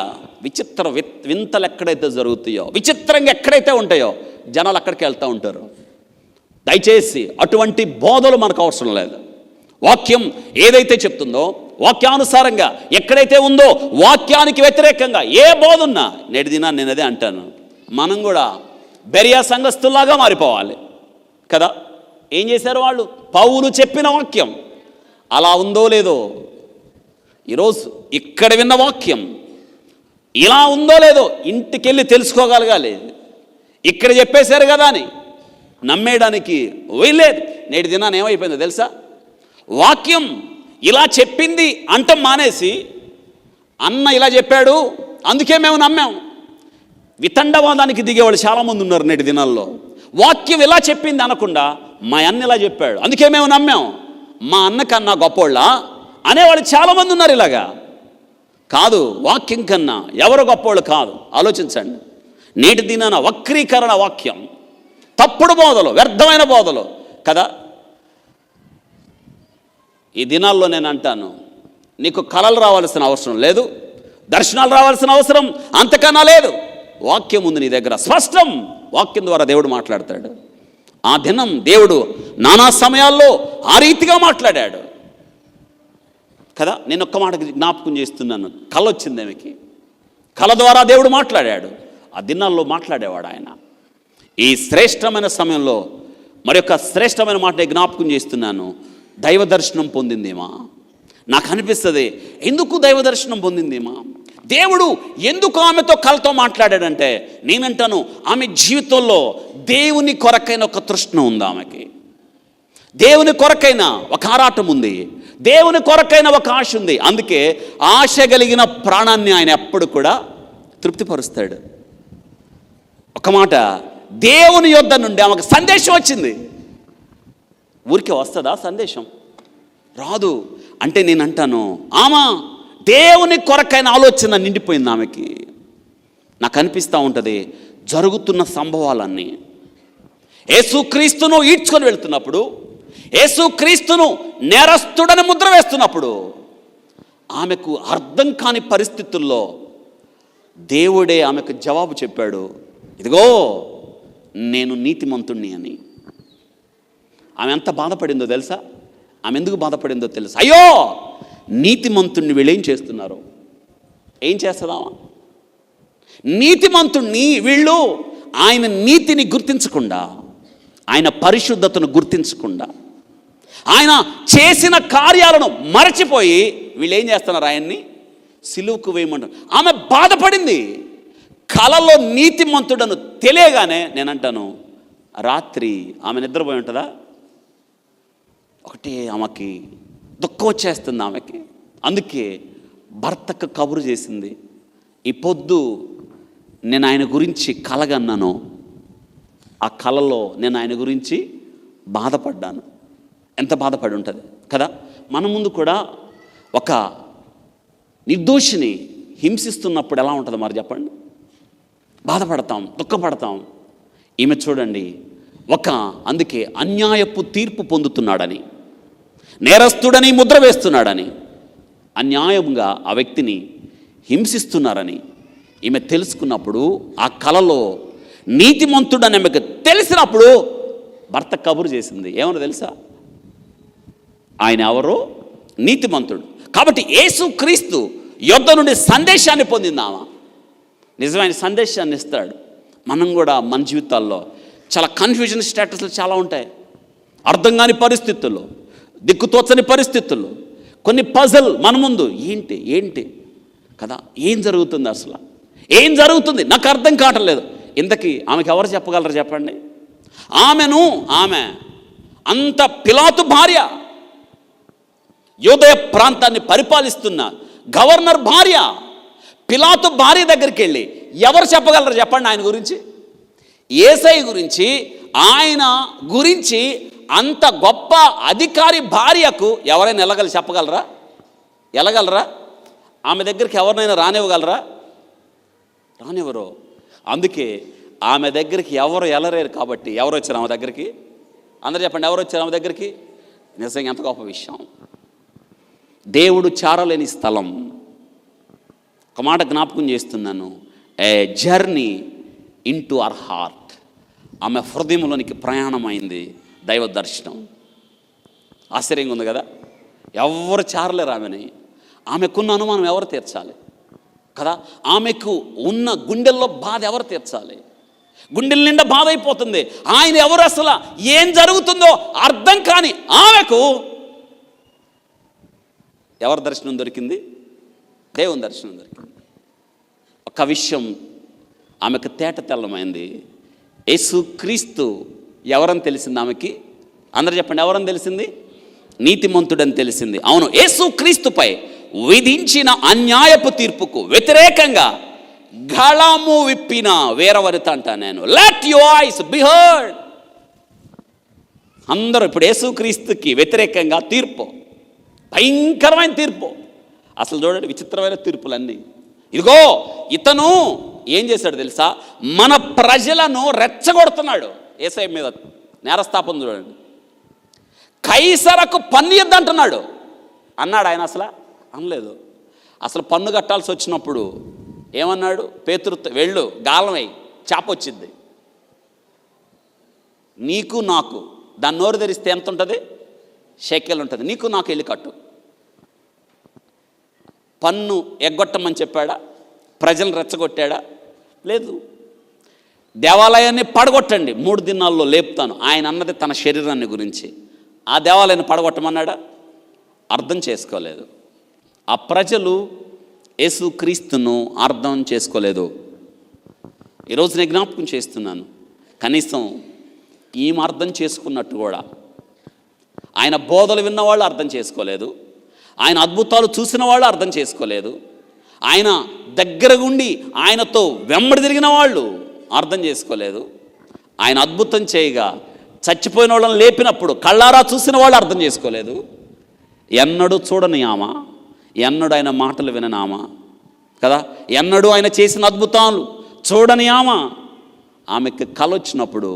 [SPEAKER 1] విచిత్ర వింతలు ఎక్కడైతే జరుగుతాయో, విచిత్రంగా ఎక్కడైతే ఉంటాయో జనాలు అక్కడికి వెళ్తూ ఉంటారు. దయచేసి అటువంటి బోధలు మనకు అవసరం లేదు. వాక్యం ఏదైతే చెప్తుందో వాక్యానుసారంగా ఎక్కడైతే ఉందో వాక్యానికి వ్యతిరేకంగా ఏ బోధ ఉన్నా నేటి దినాన్ని నేను అదే అంటాను, మనం కూడా బెరియా సంఘస్థుల్లాగా మారిపోవాలి కదా. ఏం చేశారు వాళ్ళు? పౌలు చెప్పిన వాక్యం అలా ఉందో లేదో, ఈరోజు ఇక్కడ విన్న వాక్యం ఇలా ఉందో లేదో ఇంటికెళ్ళి తెలుసుకోగలగాలి. ఇక్కడ చెప్పేశారు కదా అని నమ్మేయడానికి వీల్లేదు. నేటి దినాన్ని ఏమైపోయిందో తెలుసా? వాక్యం ఇలా చెప్పింది అంటం మానేసి అన్న ఇలా చెప్పాడు అందుకే మేము నమ్మాం. వితండవాదానికి దిగేవాళ్ళు చాలామంది ఉన్నారు నేటి దినాల్లో. వాక్యం ఇలా చెప్పింది అనకుండా మా అన్న ఇలా చెప్పాడు అందుకే మేము నమ్మాం, మా అన్న కన్నా గొప్పోళ్ళ అనేవాళ్ళు చాలామంది ఉన్నారు. ఇలాగా కాదు, వాక్యం కన్నా ఎవరు గొప్పోళ్ళు కాదు. ఆలోచించండి. నేటి దినాన వక్రీకరణ వాక్యం, తప్పుడు బోధలు, వ్యర్థమైన బోధలు కదా. ఈ దినాల్లో నేను అంటాను, నీకు కలలు రావాల్సిన అవసరం లేదు, దర్శనాలు రావాల్సిన అవసరం అంతకన్నా లేదు. వాక్యం ఉంది నీ దగ్గర, స్పష్టం. వాక్యం ద్వారా దేవుడు మాట్లాడతాడు. ఆ దినం దేవుడు నానా సమయాల్లో ఆ రీతిగా మాట్లాడాడు కదా. నేను ఒక్క మాట జ్ఞాపకం చేస్తున్నాను. కళ వచ్చింది ఆమెకి, కళ ద్వారా దేవుడు మాట్లాడాడు. ఆ దినాల్లో మాట్లాడేవాడు ఆయన. ఈ శ్రేష్టమైన సమయంలో మరొక శ్రేష్టమైన మాట జ్ఞాపకం చేస్తున్నాను. దైవ దర్శనం పొందిందేమా? నాకు అనిపిస్తుంది, ఎందుకు దైవ దర్శనం పొందిందేమా? దేవుడు ఎందుకు ఆమెతో కలతో మాట్లాడాడంటే, నేనంటాను ఆమె జీవితంలో దేవుని కొరకైన ఒక తృష్ణ ఉంది ఆమెకి. దేవుని కొరకైన ఒక ఆరాటం ఉంది, దేవుని కొరకైన ఒక ఆశ ఉంది. అందుకే ఆశ కలిగిన ప్రాణాన్ని ఆయన ఎప్పుడు కూడా తృప్తిపరుస్తాడు. ఒక మాట, దేవుని యొద్ద నుండి ఆమెకు సందేశం వచ్చింది. ఊరికే వస్తుందా సందేశం? రాదు. అంటే నేను అంటాను, ఆమె దేవుని కొరకైన ఆలోచన నిండిపోయింది ఆమెకి. నాకు అనిపిస్తూ ఉంటుంది జరుగుతున్న సంభవాలన్నీ. యేసుక్రీస్తును ఈడ్చుకొని వెళ్తున్నప్పుడు, యేసుక్రీస్తును నేరస్తుడని ముద్ర వేస్తున్నప్పుడు, ఆమెకు అర్థం కాని పరిస్థితుల్లో దేవుడే ఆమెకు జవాబు చెప్పాడు, ఇదిగో నేను నీతిమంతుణ్ణి అని. ఆమె ఎంత బాధపడిందో తెలుసా? ఆమె ఎందుకు బాధపడిందో తెలుసా? అయ్యో, నీతిమంతుణ్ణి వీళ్ళు ఏం చేస్తున్నారు? ఏం చేస్తుందామా? నీతిమంతుణ్ణి వీళ్ళు ఆయన నీతిని గుర్తించకుండా, ఆయన పరిశుద్ధతను గుర్తించకుండా, ఆయన చేసిన కార్యాలను మరచిపోయి వీళ్ళు ఏం చేస్తున్నారు? ఆయన్ని సిలువకు వేయమంటారు. ఆమె బాధపడింది. కలలో నీతిమంతుడను తెలియగానే నేనంటాను, రాత్రి ఆమె నిద్రపోయి ఉంటుందా? ఒకటే ఆమెకి దుఃఖం వచ్చేస్తుంది ఆమెకి. అందుకే భర్తకు కబురు చేసింది, ఈ పొద్దు నేను ఆయన గురించి కలగన్నాను, ఆ కలలో నేను ఆయన గురించి బాధపడ్డాను. ఎంత బాధపడి ఉంటుంది కదా. మన ముందు కూడా ఒక నిర్దోషిని హింసిస్తున్నప్పుడు ఎలా ఉంటుంది మరి చెప్పండి? బాధపడతాం, దుఃఖపడతాం. ఈమె చూడండి, అందుకే అన్యాయపు తీర్పు పొందుతున్నాడని, నేరస్తుడని ముద్ర వేస్తున్నాడని, అన్యాయంగా ఆ వ్యక్తిని హింసిస్తున్నారని ఈమె తెలుసుకున్నప్పుడు, ఆ కలలో నీతిమంతుడని ఆమెకు తెలిసినప్పుడు భర్త కబురు చేసింది. ఏమన్నా తెలుసా? ఆయన ఎవరో నీతిమంతుడు. కాబట్టి యేసుక్రీస్తు యొద్ద నుండి సందేశాన్ని పొందిందామా? నిజమైన సందేశాన్ని ఇస్తాడు. మనం కూడా మన జీవితాల్లో చాలా కన్ఫ్యూజన్ స్టేటస్లు చాలా ఉంటాయి. అర్థం కాని పరిస్థితుల్లో, దిక్కుతోచని పరిస్థితుల్లో, కొన్ని పజల్ మన ముందు ఏంటి కదా, ఏం జరుగుతుంది అసలు, ఏం జరుగుతుంది నాకు అర్థం కావట్లేదు. ఇంతకీ ఆమెకి ఎవరు చెప్పగలరు చెప్పండి? ఆమె అంత పిలాతు భార్య, యూదయ ప్రాంతాన్ని పరిపాలిస్తున్న గవర్నర్ భార్య, పిలాతు భార్య దగ్గరికి వెళ్ళి ఎవరు చెప్పగలరు చెప్పండి ఆయన గురించి? యేసయ్య గురించి, ఆయన గురించి అంత గొప్ప అధికారి భార్యకు ఎవరైనా వెళ్ళగలరా? ఆమె దగ్గరికి ఎవరినైనా రానివ్వగలరా? రానివ్వరు. అందుకే ఆమె దగ్గరికి ఎవరు వెళ్ళలేరు. కాబట్టి ఎవరు వచ్చారు ఆమె దగ్గరికి? అందరూ చెప్పండి, ఎవరు వచ్చారు ఆమె దగ్గరికి? నిజంగా ఎంత గొప్ప విషయం. దేవుడు చారలేని స్థలం. ఒక మాట జ్ఞాపకం చేస్తున్నాను, ఏ జర్నీ ఇంటూ అవర్ హార్ట్. ఆమె హృదయంలోనికి ప్రయాణమైంది దైవ దర్శనం. ఆశ్చర్యంగా ఉంది కదా. ఎవరు చేరలేరు ఆమెని. ఆమెకున్న అనుమానం ఎవరు తీర్చాలి కదా? ఆమెకు ఉన్న గుండెల్లో బాధ ఎవరు తీర్చాలి? గుండెల నిండా బాధ అయిపోతుంది. ఆయన ఎవరు, అసలు ఏం జరుగుతుందో అర్థం కాని ఆమెకు ఎవరి దర్శనం దొరికింది? దేవుని దర్శనం దొరికింది. ఒక విషయం ఆమెకు తేట తెల్లమైంది. యేసుక్రీస్తు ఎవరని తెలిసింది ఆమెకి? అందరూ చెప్పండి, ఎవరని తెలిసింది? నీతిమంతుడని తెలిసింది. అవును, యేసుక్రీస్తుపై విధించిన అన్యాయపు తీర్పుకు వ్యతిరేకంగా గళము విప్పిన వీరవనిత అంటా నేను. Let your voice be heard. అందరూ ఇప్పుడు యేసుక్రీస్తుకి వ్యతిరేకంగా తీర్పు, భయంకరమైన తీర్పు. అసలు చూడండి, విచిత్రమైన తీర్పులన్నీ. ఇదిగో ఇతను ఏం చేశాడు తెలుసా? మన ప్రజలను రెచ్చగొడుతున్నాడు. యేసయ్య మీద నేరస్థాపన చూడండి. కైసరకు పన్ను ఇద్దంటున్నాడు. అన్నాడు ఆయన? అసలు అనలేదు. అసలు పన్ను కట్టాల్సి వచ్చినప్పుడు ఏమన్నాడు? పేతురుతో వెళ్ళు, గాలమై చేప వచ్చింది. నీకు నాకు దాన్ని నోరు తెరిస్తే ఎంత ఉంటుంది? షెకెల్ ఉంటుంది. నీకు నాకు వెళ్ళి కట్టు. పన్ను ఎగ్గొట్టమని చెప్పాడా? ప్రజలను రెచ్చగొట్టాడా? లేదు. దేవాలయాన్ని పడగొట్టండి, 3 దినాల్లో లేపుతాను. ఆయన అన్నది తన శరీరాన్ని గురించి. ఆ దేవాలయాన్ని పడగొట్టమన్నాడా? అర్థం చేసుకోలేదు. ఆ ప్రజలు యేసుక్రీస్తును అర్థం చేసుకోలేదు. ఈరోజు నేను జ్ఞాపకం చేస్తున్నాను, కనీసం ఈమె అర్థం చేసుకున్నట్టు కూడా ఆయన బోధలు విన్నవాళ్ళు అర్థం చేసుకోలేదు. ఆయన అద్భుతాలు చూసిన వాళ్ళు అర్థం చేసుకోలేదు. ఆయన దగ్గర ఉండి ఆయనతో వెంబడి తిరిగిన వాళ్ళు అర్థం చేసుకోలేదు. ఆయన అద్భుతం చేయగా చచ్చిపోయిన వాళ్ళని లేపినప్పుడు కళ్ళారా చూసిన వాళ్ళు అర్థం చేసుకోలేదు. ఎన్నడూ చూడని ఆమె, ఎన్నడూ ఆయన మాటలు విననామా కదా, ఎన్నడూ ఆయన చేసిన అద్భుతాలు చూడని ఆమెకి కల వచ్చినప్పుడు,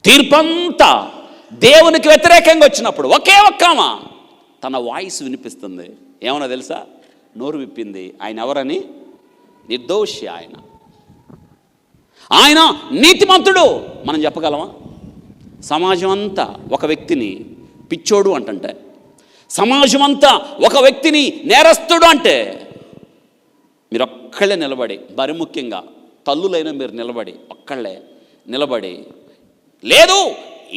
[SPEAKER 1] తీర్పంతా దేవునికి వ్యతిరేకంగా వచ్చినప్పుడు ఒకే ఒక్క తన వాయిస్ వినిపిస్తుంది. ఏమన్నా తెలుసా? నోరు విప్పింది. ఆయన ఎవరని? నిర్దోషి. ఆయన నీతిమంతుడు. మనం చెప్పగలమా? సమాజం అంతా ఒక వ్యక్తిని పిచ్చోడు అంటుంటే, సమాజం అంతా ఒక వ్యక్తిని నేరస్తుడు అంటే, మీరు ఒక్కళ్ళే నిలబడి, మరి ముఖ్యంగా తల్లులైన మీరు నిలబడి, ఒక్కళ్ళే నిలబడి, లేదు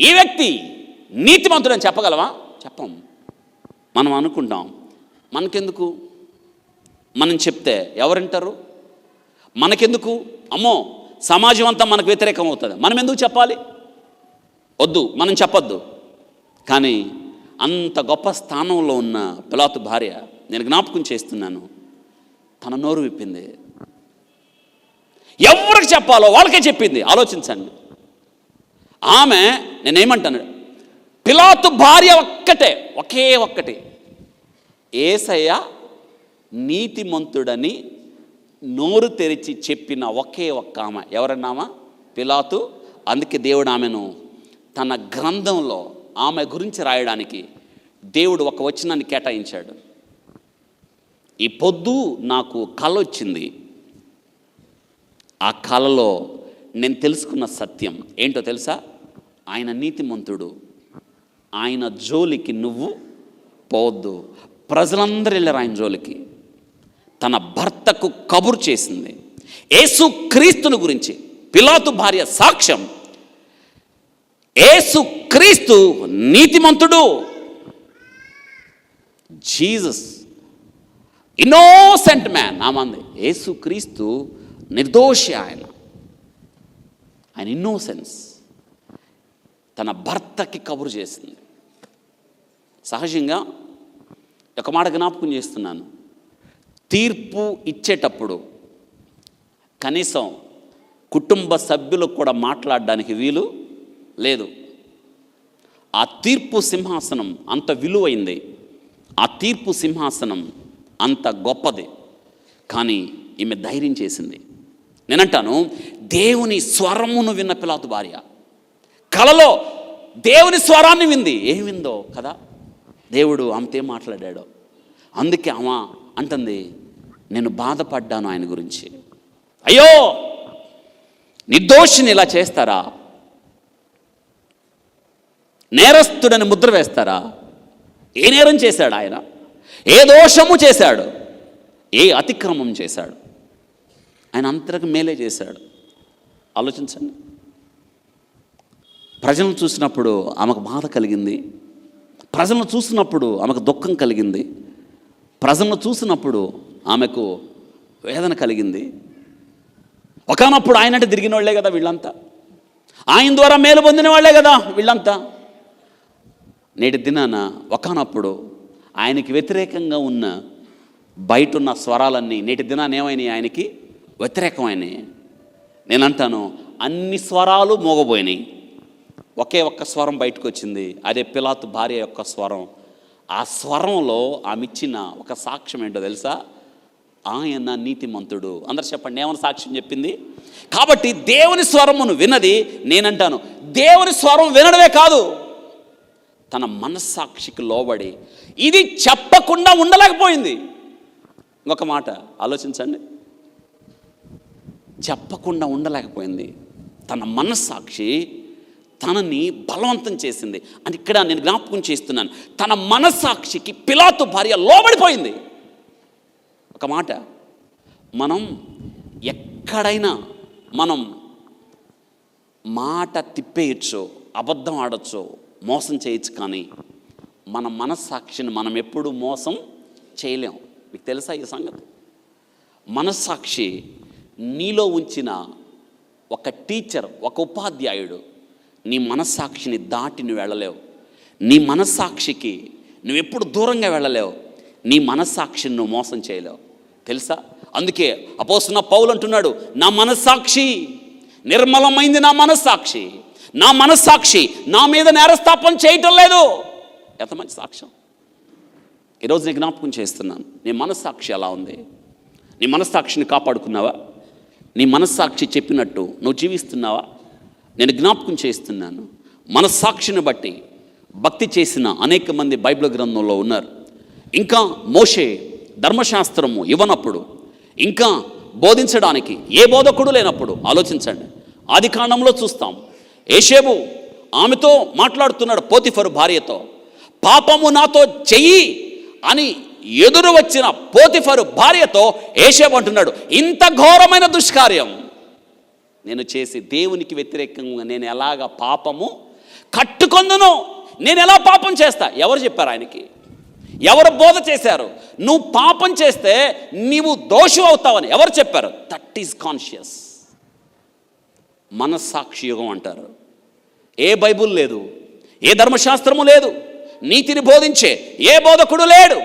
[SPEAKER 1] ఈ వ్యక్తి నీతిమంతుడు అని చెప్పగలమా? చెప్పం. మనం అనుకుంటాం, మనకెందుకు, మనం చెప్తే ఎవరింటారు, మనకెందుకు, అమ్మో సమాజం అంతా మనకు వ్యతిరేకం అవుతుంది, మనం ఎందుకు చెప్పాలి, వద్దు మనం చెప్పొద్దు. కానీ అంత గొప్ప స్థానంలో ఉన్న పిలాతు భార్య, నేను జ్ఞాపకం చేస్తున్నాను, తన నోరు విప్పింది. ఎవరికి చెప్పాలో వాళ్ళకే చెప్పింది. ఆలోచించండి. ఆమె, నేనేమంటాను, పిలాతు భార్య ఒక్కటే, ఒక్కటి, యేసయ్య నీతిమంతుడని నోరు తెరిచి చెప్పిన ఒకే ఒక్క ఆమె. ఎవరన్నామా? పిలాతు. అందుకే దేవుడు ఆమెను తన గ్రంథంలో ఆమె గురించి రాయడానికి దేవుడు ఒక వచనాన్ని కేటాయించాడు. ఈ పొద్దు నాకు కల వచ్చింది. ఆ కలలో నేను తెలుసుకున్న సత్యం ఏంటో తెలుసా? ఆయన నీతిమంతుడు, ఆయన జోలికి నువ్వు పోవద్దు. ప్రజలందరూ వెళ్ళారు ఆయన జోలికి. తన భర్తకు కబురు చేసింది. యేసుక్రీస్తుని గురించి పిలాతు భార్య సాక్ష్యం, యేసుక్రీస్తు నీతిమంతుడు, జీసస్ ఇన్నోసెంట్ మ్యాన్. ఆమంది యేసుక్రీస్తు నిర్దోషి. ఆయన ఇన్నోసెన్స్ తన భర్తకి కబురు చేసింది. సహజంగా ఒక మాట జ్ఞాపకం చేస్తున్నాను, తీర్పు ఇచ్చేటప్పుడు కనీసం కుటుంబ సభ్యులకు కూడా మాట్లాడడానికి వీలు లేదు. ఆ తీర్పు సింహాసనం అంత విలువైంది, ఆ తీర్పు సింహాసనం అంత గొప్పది. కానీ ఈమె ధైర్యం చేసింది. నేనంటాను, దేవుని స్వరమును విన్న పిలాతు భార్య కలలో దేవుని స్వరాన్ని వింది. ఏం విందో కదా, దేవుడు ఆమెతో మాట్లాడాడో. అందుకే ఆమె అంటుంది, నేను బాధపడ్డాను ఆయన గురించి. అయ్యో నిర్దోషిని ఇలా చేస్తారా, నేరస్తుడని ముద్ర వేస్తారా? ఏ నేరం చేశాడు ఆయన? ఏ దోషము చేశాడు? ఏ అతిక్రమం చేశాడు? ఆయన అంతరకు మేలే చేశాడు. ఆలోచించండి. ప్రజలను చూసినప్పుడు ఆమెకు బాధ కలిగింది, ప్రజలను చూసినప్పుడు ఆమెకు దుఃఖం కలిగింది, ప్రజలను చూసినప్పుడు ఆమెకు వేదన కలిగింది. ఒకనప్పుడు ఆయనంటే తిరిగిన వాళ్ళే కదా వీళ్ళంతా, ఆయన ద్వారా మేలు పొందిన వాళ్ళే కదా వీళ్ళంతా. నేటి దినాన ఒకనప్పుడు ఆయనకి వ్యతిరేకంగా ఉన్న బయట ఉన్న స్వరాలన్నీ నేటి దినాన ఏమైనాయి? ఆయనకి వ్యతిరేకమైనవి. నేను అంటాను, అన్ని స్వరాలు మోగబోయినాయి, ఒకే ఒక్క స్వరం బయటకు వచ్చింది. అదే పిలాతు భార్య యొక్క స్వరం. ఆ స్వరంలో ఆమె ఇచ్చిన ఒక సాక్ష్యం ఏంటో తెలుసా? ఆయన నీతిమంతుడు. అందరు చెప్పండి, ఏమైనా సాక్ష్యం చెప్పింది? కాబట్టి దేవుని స్వరమును విన్నది. నేనంటాను, దేవుని స్వరం వినడమే కాదు, తన మనస్సాక్షికి లోబడి ఇది చెప్పకుండా ఉండలేకపోయింది. ఇంకొక మాట ఆలోచించండి, చెప్పకుండా ఉండలేకపోయింది. తన మనస్సాక్షి తనని బలవంతం చేసింది అని ఇక్కడ నేను జ్ఞాపకం చేస్తున్నాను. తన మనస్సాక్షికి పిలాతు భార్య లోబడిపోయింది. ఒక మాట, మనం ఎక్కడైనా మనం మాట తిప్పేయచ్చు, అబద్ధం ఆడచ్చు, మోసం చేయొచ్చు, కానీ మన మనస్సాక్షిని మనం ఎప్పుడు మోసం చేయలేం. మీకు తెలుసా ఈ సంగతి? మనస్సాక్షి నీలో ఉంచిన ఒక టీచర్, ఒక ఉపాధ్యాయుడు, నీ మనస్సాక్షిని దాటి నువ్వు వెళ్ళలేవు. నీ మనస్సాక్షికి నువ్వు ఎప్పుడు దూరంగా వెళ్ళలేవు. నీ మనస్సాక్షిని నువ్వు మోసం చేయలేవు, తెలుసా? అందుకే అపోస్తలుడైన పౌలు అంటున్నాడు, నా మనస్సాక్షి నిర్మలమైంది, నా మనస్సాక్షి, నా మనస్సాక్షి నా మీద నేరస్థాపన చేయటం లేదు. ఎంత మంచి సాక్ష్యం! ఈరోజు నేను జ్ఞాపకం చేస్తున్నాను, నీ మనస్సాక్షి ఎలా ఉంది? నీ మనస్సాక్షిని కాపాడుకున్నావా? నీ మనస్సాక్షి చెప్పినట్టు నువ్వు జీవిస్తున్నావా? నేను జ్ఞాపకం చేస్తున్నాను, మనస్సాక్షిని బట్టి భక్తి చేసిన అనేక మంది బైబిల్ గ్రంథంలో ఉన్నారు. ఇంకా మోషే ధర్మశాస్త్రము ఇవ్వనప్పుడు, ఇంకా బోధించడానికి ఏ బోధకుడు లేనప్పుడు, ఆలోచించండి, ఆది కాండంలో చూస్తాం, యేషేబు ఆమెతో మాట్లాడుతున్నాడు, పోతిఫరు భార్యతో, పాపము నాతో చెయ్యి అని ఎదురు వచ్చిన పోతిఫరు భార్యతో యేషేబు అంటున్నాడు, ఇంత ఘోరమైన దుష్కార్యం నేను చేసి దేవునికి వ్యతిరేకంగా నేను ఎలాగ పాపము కట్టుకొందును, నేను ఎలా పాపం చేస్తా? ఎవరు చెప్పారు ఆయనకి? ఎవరు బోధ చేశారు? నువ్వు పాపం చేస్తే నీవు దోషి అవుతావని ఎవరు చెప్పారు? That is conscious. మనస్సాక్షి యుగం అంటారు. ఏ బైబుల్ లేదు, ఏ ధర్మశాస్త్రము లేదు, నీతిని బోధించే ఏ బోధకుడు లేడు,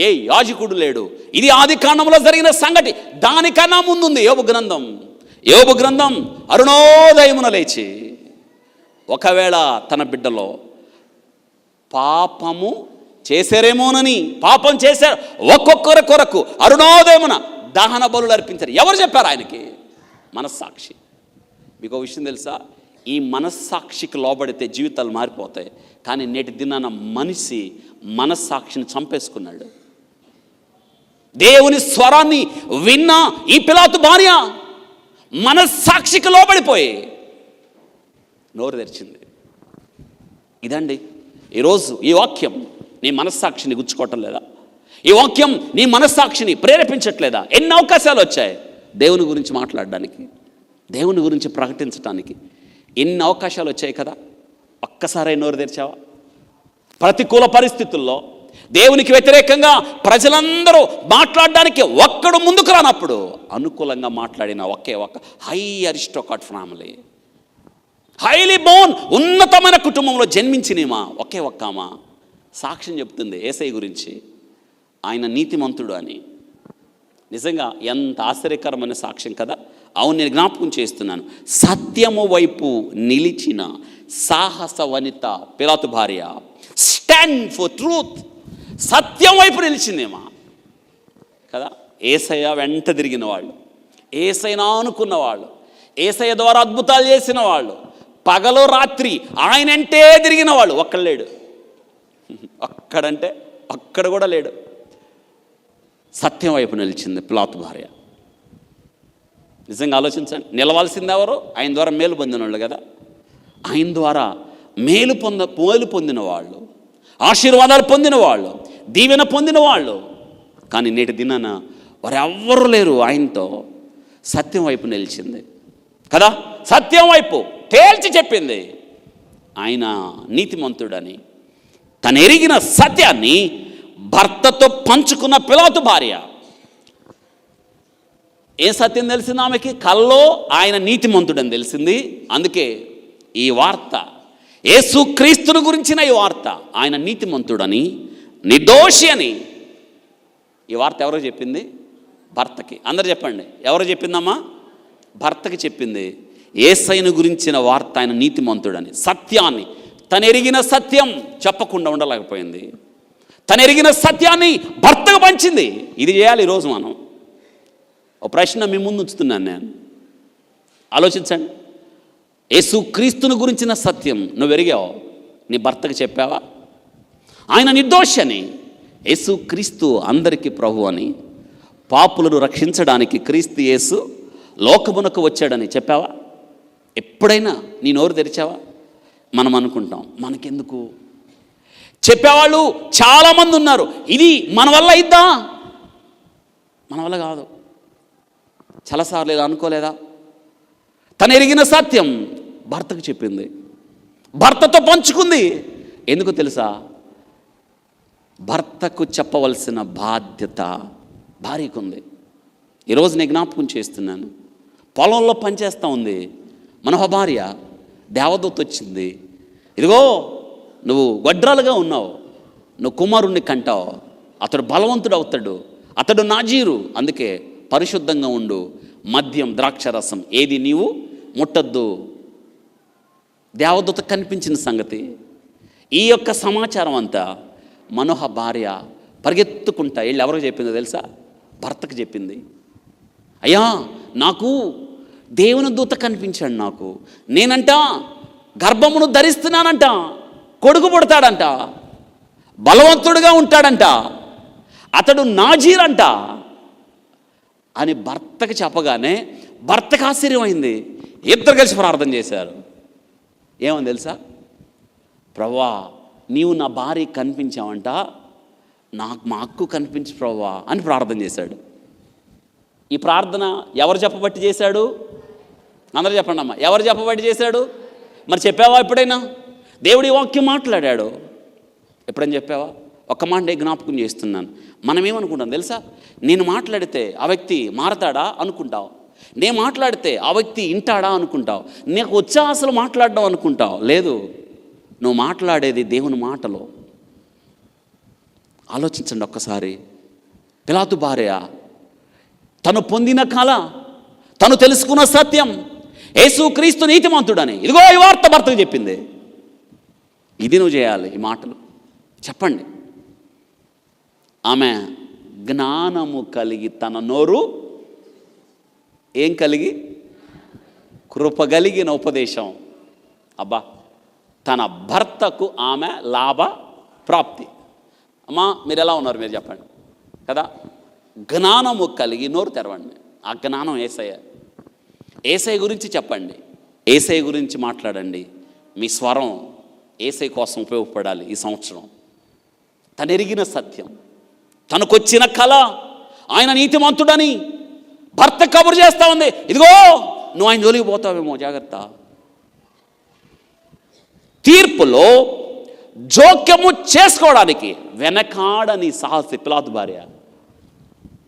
[SPEAKER 1] ఏ యాజకుడు లేడు. ఇది ఆది కాండంలో జరిగిన సంగతి. దానికన్నా ముందుంది యోబు గ్రంథం. యోబు గ్రంథం అరుణోదయమున లేచి ఒకవేళ తన బిడ్డలో పాపము చేశారేమోనని, పాపం చేశారు, ఒక్కొక్కరి కొరకు అరుణోదయమున దహన బలులు అర్పించారు. ఎవరు చెప్పారు ఆయనకి? మనస్సాక్షి. మీకు ఒక విషయం తెలుసా? ఈ మనస్సాక్షికి లోబడితే జీవితాలు మారిపోతాయి. కానీ నేటి దినాన మనిషి మనస్సాక్షిని చంపేసుకున్నాడు. దేవుని స్వరాన్ని విన్నా ఈ పిలాతు భార్య మనస్సాక్షికి లోబడిపోయి నోరు తెరిచింది. ఇదండి ఈరోజు ఈ వాక్యం నీ మనస్సాక్షిని గుచ్చుకోవటం లేదా? ఈ వాక్యం నీ మనస్సాక్షిని ప్రేరేపించట్లేదా? ఎన్ని అవకాశాలు వచ్చాయి దేవుని గురించి మాట్లాడడానికి, దేవుని గురించి ప్రకటించడానికి. ఎన్ని అవకాశాలు వచ్చాయి కదా, ఒక్కసారి నోరు తెరిచావా? ప్రతికూల పరిస్థితుల్లో దేవునికి వ్యతిరేకంగా ప్రజలందరూ మాట్లాడడానికి ఒక్కడు ముందుకు రానప్పుడు అనుకూలంగా మాట్లాడిన ఒకే ఒక్క high aristocrat family, highly Born, ఉన్నతమైన కుటుంబంలో జన్మించినమా ఒకే ఒక్కమా సాక్ష్యం చెప్తుంది యేసయ్య గురించి, ఆయన నీతిమంతుడు అని. నిజంగా ఎంత ఆశ్చర్యకరమైన సాక్ష్యం కదా. అవును, నేను జ్ఞాపకం చేస్తున్నాను, సత్యము వైపు నిలిచిన సాహస వనిత పిలాతు భార్య, స్టాండ్ ఫర్ ట్రూత్, సత్యం వైపు నిలిచిందేమా కదా. యేసయ్య వెంట తిరిగిన వాళ్ళు, యేసయ్యను అనుకున్న వాళ్ళు, యేసయ్య ద్వారా అద్భుతాలు చేసిన వాళ్ళు, పగలు రాత్రి ఆయనంటే తిరిగిన వాళ్ళు ఒక్కడు లేడు. ఒక్కడంటే ఒక్కడ కూడా లేడు. సత్యం వైపు నిలిచింది పిలాతు భార్య. నిజంగా ఆలోచించండి, నిలవాల్సింది ఎవరు? ఆయన ద్వారా మేలు పొందిన వాళ్ళు కదా. ఆయన ద్వారా మేలు పొందిన వాళ్ళు, ఆశీర్వాదాలు పొందిన వాళ్ళు, దీవెన పొందిన వాళ్ళు. కానీ నేటి దినాన వారెవ్వరూ లేరు ఆయనతో. సత్యం వైపు నిలిచింది కదా, సత్యం వైపు తేల్చి చెప్పింది. ఆయన నీతిమంతుడని తను ఎరిగిన సత్యాన్ని భర్తతో పంచుకున్న పిలాతు భార్య. ఏ సత్యం తెలిసింది ఆమెకి? కల్లో ఆయన నీతిమంతుడని తెలిసింది. అందుకే ఈ వార్త, యేసుక్రీస్తుని గురించిన ఈ వార్త, ఆయన నీతిమంతుడని, నిర్దోషి అని, ఈ వార్త ఎవరో చెప్పింది? భర్తకి. అందరు చెప్పండి, ఎవరో చెప్పిందమ్మా? భర్తకి చెప్పింది. యేసయ్యను గురించిన వార్త, ఆయన నీతిమంతుడని, సత్యాన్ని, తను ఎరిగిన సత్యం చెప్పకుండా ఉండలేకపోయింది. తను ఎరిగిన సత్యాన్ని భర్తకు పంచింది. ఇది చేయాలి ఈరోజు మనం. ఒక ప్రశ్న మీ ముందు ఉంచుతున్నాను నేను, ఆలోచించండి. యేసుక్రీస్తుని గురించిన సత్యం నువ్వు ఎరిగావు, నీ భర్తకు చెప్పావా? ఆయన నిర్దోషి అని, యేసుక్రీస్తు అందరికీ ప్రభు అని, పాపులను రక్షించడానికి క్రీస్తు యేసు లోకమునకు వచ్చాడని చెప్పావా? ఎప్పుడైనా నీ నోరు తెరిచావా? మనం అనుకుంటాం మనకెందుకు. చెప్పేవాళ్ళు చాలామంది ఉన్నారు. ఇది మన వల్ల అయిద్దా? మన వల్ల కాదు. చాలాసార్లు ఇలా అనుకోలేదా? తను ఎరిగిన సత్యం భర్తకు చెప్పింది, భర్తతో పంచుకుంది. ఎందుకు తెలుసా? భర్తకు చెప్పవలసిన బాధ్యత భార్యకు ఉంది. ఈరోజు నేను జ్ఞాపకం చేస్తున్నాను. పొలంలో పనిచేస్తూ ఉంది మన భార్య. దేవదూత వచ్చింది, ఇదిగో నువ్వు గొడ్రాలుగా ఉన్నావు, నువ్వు కుమారుణ్ణి కంటావు, అతడు బలవంతుడు అవుతాడు, అతడు నాజీరు, అందుకే పరిశుద్ధంగా ఉండు, మద్యం ద్రాక్షరసం ఏది నీవు ముట్టద్దు. దేవదూత కనిపించిన సంగతి. ఈ యొక్క సమాచారం అంతా మనోహ భార్య పరిగెత్తుకుంటా వెళ్ళి ఎవరికి చెప్పిందో తెలుసా? భర్తకు చెప్పింది. అయ్యా, నాకు దేవుని దూత కనిపించాడు, నాకు నేనంట గర్భమును ధరిస్తున్నానంట, కొడుకు పుడతాడంట, బలవంతుడుగా ఉంటాడంట, అతడు నాజీరంట అని భర్తకి చెప్పగానే భర్తకు ఆశ్చర్యమైంది. ఇద్దరు కలిసి ప్రార్థన చేశారు. ఏమని తెలుసా? ప్రభువా, నీవు నా భార్య కనిపించావంట, మా అక్కు కనిపించు ప్రభువా అని ప్రార్థన చేశాడు. ఈ ప్రార్థన ఎవరు చెప్పబట్టి చేశాడు? అందరూ చెప్పండి అమ్మా, ఎవరు చెప్పబట్టి చేశాడు? మరి చెప్పావా ఎప్పుడైనా? దేవుడి వాక్యం మాట్లాడాడు, ఎప్పుడైనా చెప్పావా? ఒక్క మాట నేను జ్ఞాపకం చేస్తున్నాను. మనం ఏమనుకుంటాం తెలుసా? నేను మాట్లాడితే ఆ వ్యక్తి మారతాడా అనుకుంటావు, నేను మాట్లాడితే ఆ వ్యక్తి వింటాడా అనుకుంటావు, నీకు వచ్చా అసలు మాట్లాడడం అనుకుంటావు. లేదు, నువ్వు మాట్లాడేది దేవుని మాటలో. ఆలోచించండి ఒక్కసారి. పిలాతు భార్య తను పొందిన కళ, తను తెలుసుకున్న సత్యం, యేసుక్రీస్తు నీతిమంతుడని, ఇదిగో ఈ వార్త భర్తకు చెప్పింది. ఇది నువ్వు చేయాలి. ఈ మాటలు చెప్పండి. ఆమె జ్ఞానము కలిగి, తన నోరు ఏం కలిగి? కృపగలిగిన ఉపదేశం. అబ్బా, తన భర్తకు ఆమె లాభ ప్రాప్తి. అమ్మా, మీరు ఎలా ఉన్నారు మీరు చెప్పండి కదా. జ్ఞానము కలిగి నోరు తెరవండి. ఆ జ్ఞానం యేసయ్య. యేసయ్య గురించి చెప్పండి, యేసయ్య గురించి మాట్లాడండి. మీ స్వరం యేసయ్య కోసం ఉపయోగపడాలి ఈ సంవత్సరం. తను ఎరిగిన సత్యం, తనకొచ్చిన కళ, ఆయన నీతిమంతుడని భర్త కబురు చేస్తూ ఉంది. ఇదిగో నువ్వు ఆయన జోలికి పోతావేమో, జాగ్రత్త. తీర్పులో జోక్యము చేసుకోవడానికి వెనకాడని సాహసి పిలాతు భార్య.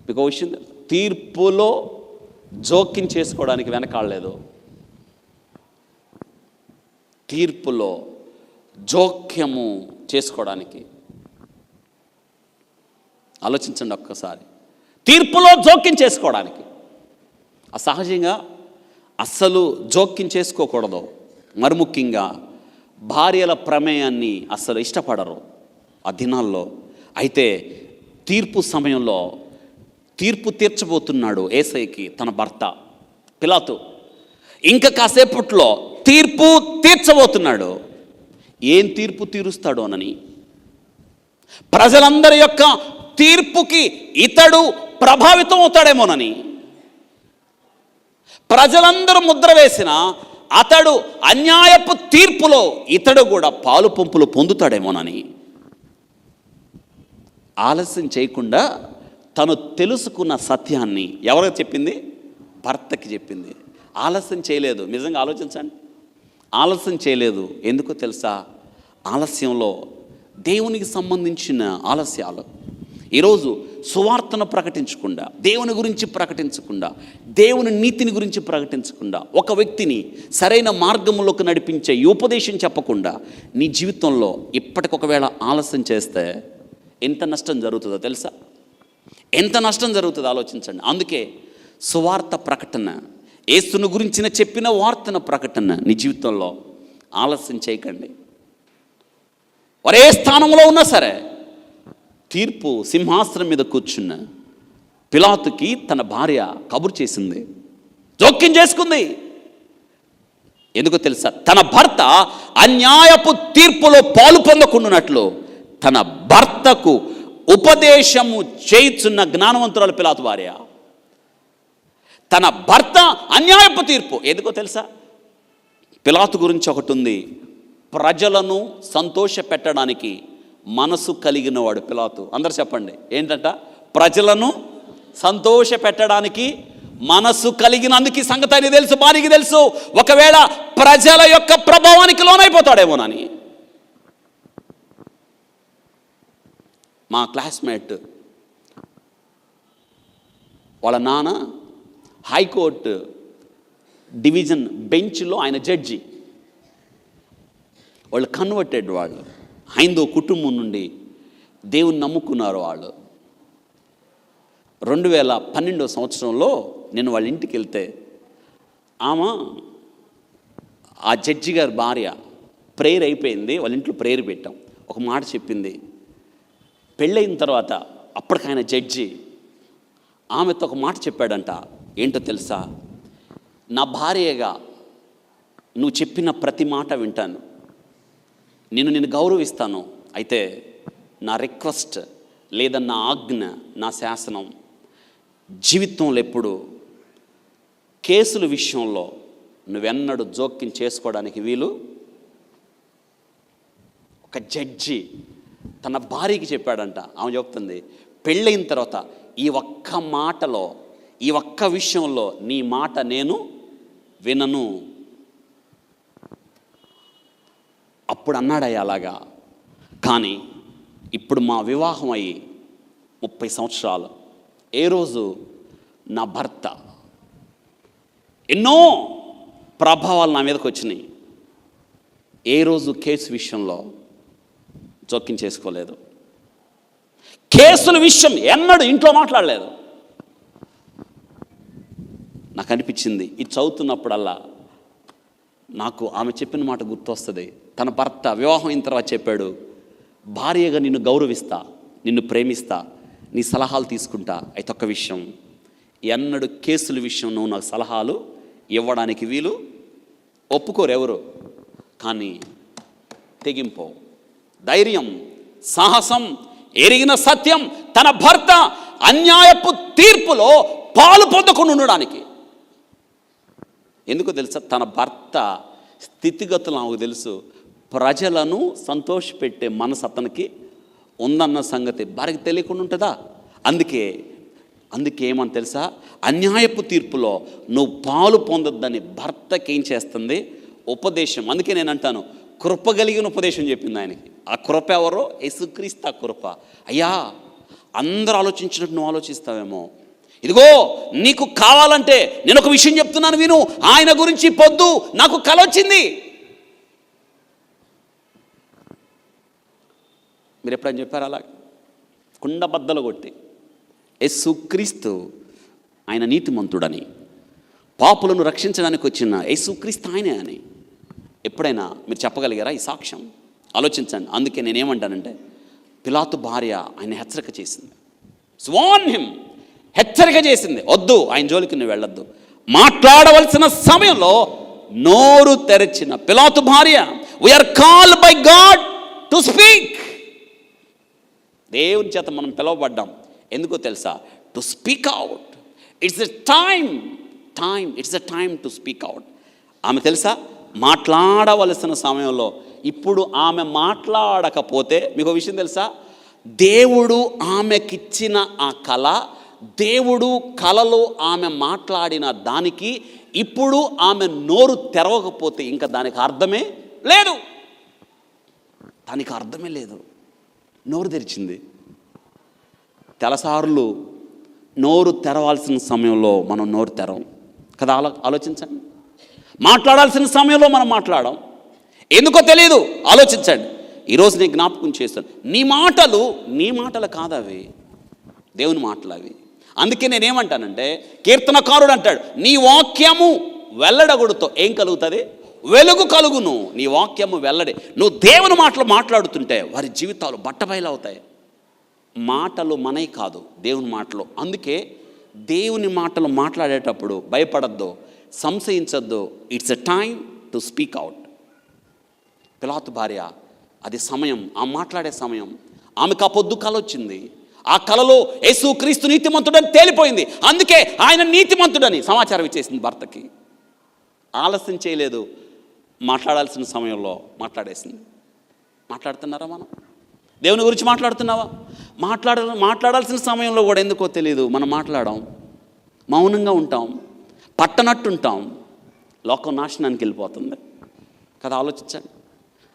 [SPEAKER 1] మీకు విషయం, తీర్పులో జోక్యం చేసుకోవడానికి వెనకాడలేదు. తీర్పులో జోక్యము చేసుకోవడానికి ఆలోచించండి ఒక్కసారి. తీర్పులో జోక్యం చేసుకోవడానికి అసహజంగా అస్సలు జోక్యం చేసుకోకూడదు. మరి ముఖ్యంగా భార్యల ప్రమేయాన్ని అస్సలు ఇష్టపడరు ఆ దినాల్లో. అయితే తీర్పు సమయంలో తీర్పు తీర్చబోతున్నాడు యేసయ్యకి తన భర్త పిలాతు. ఇంకా కాసేపట్లో తీర్పు తీర్చబోతున్నాడు. ఏం తీర్పు తీరుస్తాడోనని, ప్రజలందరి యొక్క తీర్పుకి ఇతడు ప్రభావితం అవుతాడేమోనని, ప్రజలందరూ ముద్ర వేసిన అతడు అన్యాయపు తీర్పులో ఇతడు కూడా పాలు పంపులు పొందుతాడేమోనని ఆలస్యం చేయకుండా తను తెలుసుకున్న సత్యాన్ని ఎవరికి చెప్పింది? భర్తకి చెప్పింది. ఆలస్యం చేయలేదు. నిజంగా ఆలోచించండి, ఆలస్యం చేయలేదు. ఎందుకో తెలుసా? ఆలస్యంలో దేవునికి సంబంధించిన ఆలస్యాలు, ఈరోజు సువార్తను ప్రకటించకుండా, దేవుని గురించి ప్రకటించకుండా, దేవుని నీతిని గురించి ప్రకటించకుండా, ఒక వ్యక్తిని సరైన మార్గంలోకి నడిపించే ఈ ఉపదేశం చెప్పకుండా నీ జీవితంలో ఇప్పటికొకవేళ ఆలస్యం చేస్తే ఎంత నష్టం జరుగుతుందో తెలుసా? ఎంత నష్టం జరుగుతుందో ఆలోచించండి. అందుకే సువార్త ప్రకటన, యేసును గురించిన చెప్పిన వార్తన ప్రకటన నీ జీవితంలో ఆలస్యం చేయకండి. ఒరే స్థానంలో ఉన్నా సరే, తీర్పు సింహాసనం మీద కూర్చున్న పిలాతుకి తన భార్య కబురు చేసింది, జోక్యం చేసుకుంది. ఎందుకో తెలుసా? తన భర్త అన్యాయపు తీర్పులో పాలు పొందకుండానట్లు తన భర్తకు ఉపదేశము చేయుచున్న జ్ఞానవంతురాలు పిలాతు భార్య. తన భర్త అన్యాయపు తీర్పు. ఎందుకో తెలుసా? పిలాతు గురించి ఒకటి ఉంది, ప్రజలను సంతోష పెట్టడానికి మనసు కలిగిన వాడు పిలాతు. అందరు చెప్పండి, ఏంటంట? ప్రజలను సంతోష పెట్టడానికి మనసు కలిగినందుకు ఈ సంగతి అని తెలుసు, భార్యకి తెలుసు. ఒకవేళ ప్రజల యొక్క ప్రభావానికి లోనైపోతాడేమోనని. మా క్లాస్మేట్ వాళ్ళ నాన్న హైకోర్టు డివిజన్ బెంచ్లో ఆయన జడ్జి. వాళ్ళు కన్వర్టెడ్, వాళ్ళు హైందవ కుటుంబం నుండి దేవుని నమ్ముకున్నారు. వాళ్ళు 2012 సంవత్సరంలో నేను వాళ్ళ ఇంటికి వెళ్తే ఆమె, ఆ జడ్జి గారి భార్య, ప్రేయర్ అయిపోయింది, వాళ్ళ ఇంట్లో ప్రేయర్ పెట్టాం. ఒక మాట చెప్పింది. పెళ్ళైన తర్వాత అప్పటికైన జడ్జి ఆమెతో ఒక మాట చెప్పాడంట. ఏంటో తెలుసా? నా భార్యగా నువ్వు చెప్పిన ప్రతి మాట వింటాను, నిన్ను గౌరవిస్తాను. అయితే నా రిక్వెస్ట్ లేదా నా ఆజ్ఞ, నా శాసనం, జీవితంలో ఎప్పుడు కేసుల విషయంలో నువ్వెన్నడూ జోక్యం చేసుకోవడానికి వీలు. ఒక జడ్జి తన భార్యకి చెప్పాడంట. ఆమె చెప్తుంది, పెళ్ళైన తర్వాత ఈ ఒక్క మాటలో, ఈ ఒక్క విషయంలో నీ మాట నేను వినను. అప్పుడు అన్నాడయ్యా అలాగా. కానీ ఇప్పుడు మా వివాహం అయ్యి 30 సంవత్సరాలు, ఏ రోజు నా భర్త ఎన్నో ప్రభావాలు నా మీదకి వచ్చినాయి, ఏ రోజు కేసు విషయంలో జోక్యం చేసుకోలేదు. కేసుల విషయం ఎన్నడూ ఇంట్లో మాట్లాడలేదు. నాకు అనిపించింది, ఇది చదువుతున్నప్పుడల్లా నాకు ఆమె చెప్పిన మాట గుర్తొస్తుంది. తన భర్త వివాహం అయిన తర్వాత చెప్పాడు, భార్యగా నిన్ను గౌరవిస్తా, నిన్ను ప్రేమిస్తా, నీ సలహాలు తీసుకుంటా. అయితే ఒక్క విషయం, ఎన్నడూ కేసుల విషయం నువ్వు నాకు సలహాలు ఇవ్వడానికి వీలు ఒప్పుకోరు ఎవరు. కానీ తెగింపు, ధైర్యం, సాహసం, ఎరిగిన సత్యం, తన భర్త అన్యాయపు తీర్పులో పాలు పొందకుండా ఉండడానికి. ఎందుకో తెలుసా? తన భర్త స్థితిగతులు ఆమెకు తెలుసు. ప్రజలను సంతోషపెట్టే మనసు అతనికి ఉందన్న సంగతి భార్యకి తెలియకుండా ఉంటుందా? అందుకే ఏమని తెలుసా? అన్యాయపు తీర్పులో నువ్వు పాలు పొందొద్దని భర్తకి ఏం చేస్తుంది? ఉపదేశం. అందుకే నేను అంటాను, కృప కలిగిన ఉపదేశం చెప్పింది ఆయనకి. ఆ కృప ఎవరో? యేసుక్రీస్తు. ఆ కృప. అయ్యా, అందరూ ఆలోచించినట్టు నువ్వు ఆలోచిస్తావేమో. ఇదిగో నీకు కావాలంటే నేను ఒక విషయం చెప్తున్నాను విను. ఆయన గురించి పొద్దు నాకు కల వచ్చింది. మీరు ఎప్పుడైనా చెప్పారు అలా? కుండ బద్దలు కొట్టి యేసుక్రీస్తు ఆయన నీతిమంతుడని, పాపులను రక్షించడానికి వచ్చిన యేసుక్రీస్తు ఆయనే అని ఎప్పుడైనా మీరు చెప్పగలిగారా ఈ సాక్ష్యం? ఆలోచించండి. అందుకే నేనేమంటానంటే, పిలాతు భార్య ఆయన హెచ్చరిక చేసింది, స్వాన్ హిమ్, హెచ్చరిక చేసింది, వద్దు ఆయన జోలికి నువ్వు వెళ్ళొద్దు. మాట్లాడవలసిన సమయంలో నోరు తెరచిన పిలాతు భార్య, we are called by God to speak. దేవుని చేత మనం పిలువబడ్డాం. ఎందుకో తెలుసా? To speak out. It's a time, it's a time to speak out. ఆమె తెలుసా, మాట్లాడవలసిన సమయంలో, ఇప్పుడు ఆమె మాట్లాడకపోతే, మీకు విషయం తెలుసా, దేవుడు ఆమెకిచ్చిన ఆ కళ, దేవుడు కలలో ఆమె మాట్లాడిన దానికి ఇప్పుడు ఆమె నోరు తెరవకపోతే ఇంకా దానికి అర్థమే లేదు. దానికి అర్థమే లేదు. నోరు తెరిచింది. తెలసార్లు నోరు తెరవాల్సిన సమయంలో మనం నోరు తెరం కదా. ఆలోచించండి. మాట్లాడాల్సిన సమయంలో మనం మాట్లాడం. ఎందుకో తెలియదు. ఆలోచించండి. ఈరోజు నేను జ్ఞాపకం చేస్తాను, నీ మాటలు కాదు అవి, దేవుని మాటలు అవి. అందుకే నేనేమంటానంటే, కీర్తనకారుడు అంటాడు, నీ వాక్యము వెల్లడగొడుతో ఏం కలుగుతుంది? వెలుగు కలుగును. నీ వాక్యము వెల్లడి. నువ్వు దేవుని మాటలు మాట్లాడుతుంటే వారి జీవితాలు బట్టబయలవుతాయి. మాటలు మనవి కాదు, దేవుని మాటలు. అందుకే దేవుని మాటలు మాట్లాడేటప్పుడు భయపడద్దు, సంశయించద్దు. It's a time to speak out. Pilate భార్య, అది సమయం, ఆ మాట్లాడే సమయం. ఆమెకు ఆ పొద్దు కల వచ్చింది. ఆ కలలో యేసు క్రీస్తు నీతిమంతుడని తేలిపోయింది. అందుకే ఆయన నీతిమంతుడని సమాచారం ఇచ్చేసింది భర్తకి. ఆలస్యం చేయలేదు. మాట్లాడాల్సిన సమయంలో మాట్లాడేసింది. మాట్లాడుతున్నారా? మనం దేవుని గురించి మాట్లాడుతున్నావా? మాట్లాడాల్సిన సమయంలో కూడా ఎందుకో తెలియదు మనం మాట్లాడాం, మౌనంగా ఉంటాం, పట్టనట్టుంటాం. లోకం నాశనానికి వెళ్ళిపోతుంది కదా. ఆలోచించండి.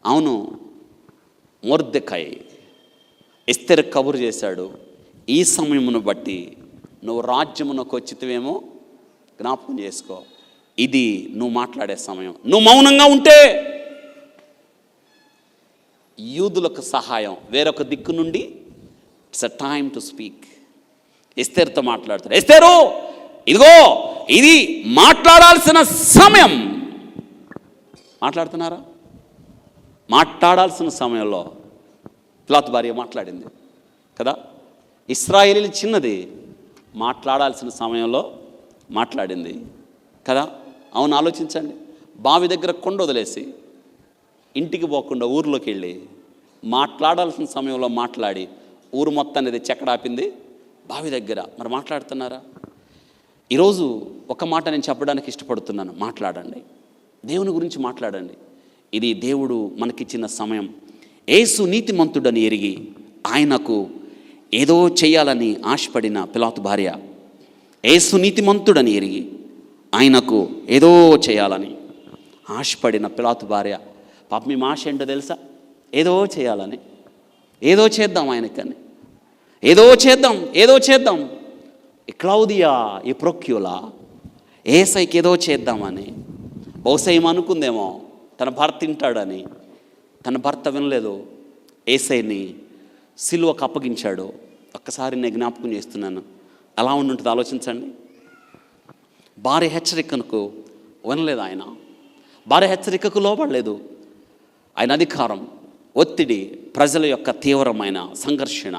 [SPEAKER 1] అవును, మొర్దెకై ఎస్తెరు కబురు చేశాడు, ఈ సమయమును బట్టి నువ్వు రాజ్యమునకు వచ్చితవేమో జ్ఞాపకం చేసుకో. ఇది నువ్వు మాట్లాడే సమయం. నువ్వు మౌనంగా ఉంటే యూదులకు సహాయం వేరొక దిక్కు నుండి. It's a time to speak. ఎస్తేరుతో మాట్లాడతాడు. ఎస్తేరు, ఇదిగో ఇది మాట్లాడాల్సిన సమయం. మాట్లాడుతున్నారా? మాట్లాడాల్సిన సమయంలో పిలాతు భార్య మాట్లాడింది కదా. ఇశ్రాయేలీలు చిన్నది, మాట్లాడాల్సిన సమయంలో మాట్లాడింది కదా. అవును, ఆలోచించండి. బావి దగ్గర కొండ వదిలేసి ఇంటికి పోకుండా ఊర్లోకి వెళ్ళి మాట్లాడాల్సిన సమయంలో మాట్లాడి ఊరు మొత్తాన్ని అది చెక్కడాపింది బావి దగ్గర. మరి మాట్లాడుతున్నారా? ఈరోజు ఒక మాట నేను చెప్పడానికి ఇష్టపడుతున్నాను. మాట్లాడండి, దేవుని గురించి మాట్లాడండి. ఇది దేవుడు మనకిచ్చిన సమయం. యేసు నీతిమంతుడని ఎరిగి ఆయనకు ఏదో చేయాలని ఆశపడిన పిలాతు భార్య, యేసు నీతిమంతుడని ఎరిగి ఆయనకు ఏదో చేయాలని ఆశపడిన పిలాతు భార్య, పాప మీ ఆశ ఏంటో తెలుసా? ఏదో చేయాలని, ఏదో చేద్దాం ఆయనకని, ఏదో చేద్దాం. ఈ క్లౌదియా, ఈ ప్రొక్యులా ఏసైకి ఏదో చేద్దామని. బహుశా ఏమనుకుందేమో తన భర్త తింటాడని. తన భర్త వినలేదు, ఏసైని సిలువకు అప్పగించాడు. ఒక్కసారి నేను జ్ఞాపకం చేస్తున్నాను. ఎలా ఉండుంటుంది ఆలోచించండి. భార్య హెచ్చరికకు వినలేదు ఆయన. భార్య హెచ్చరికకు లోబడలేదు. ఆయన అధికారం, ఒత్తిడి, ప్రజల యొక్క తీవ్రమైన సంఘర్షణ,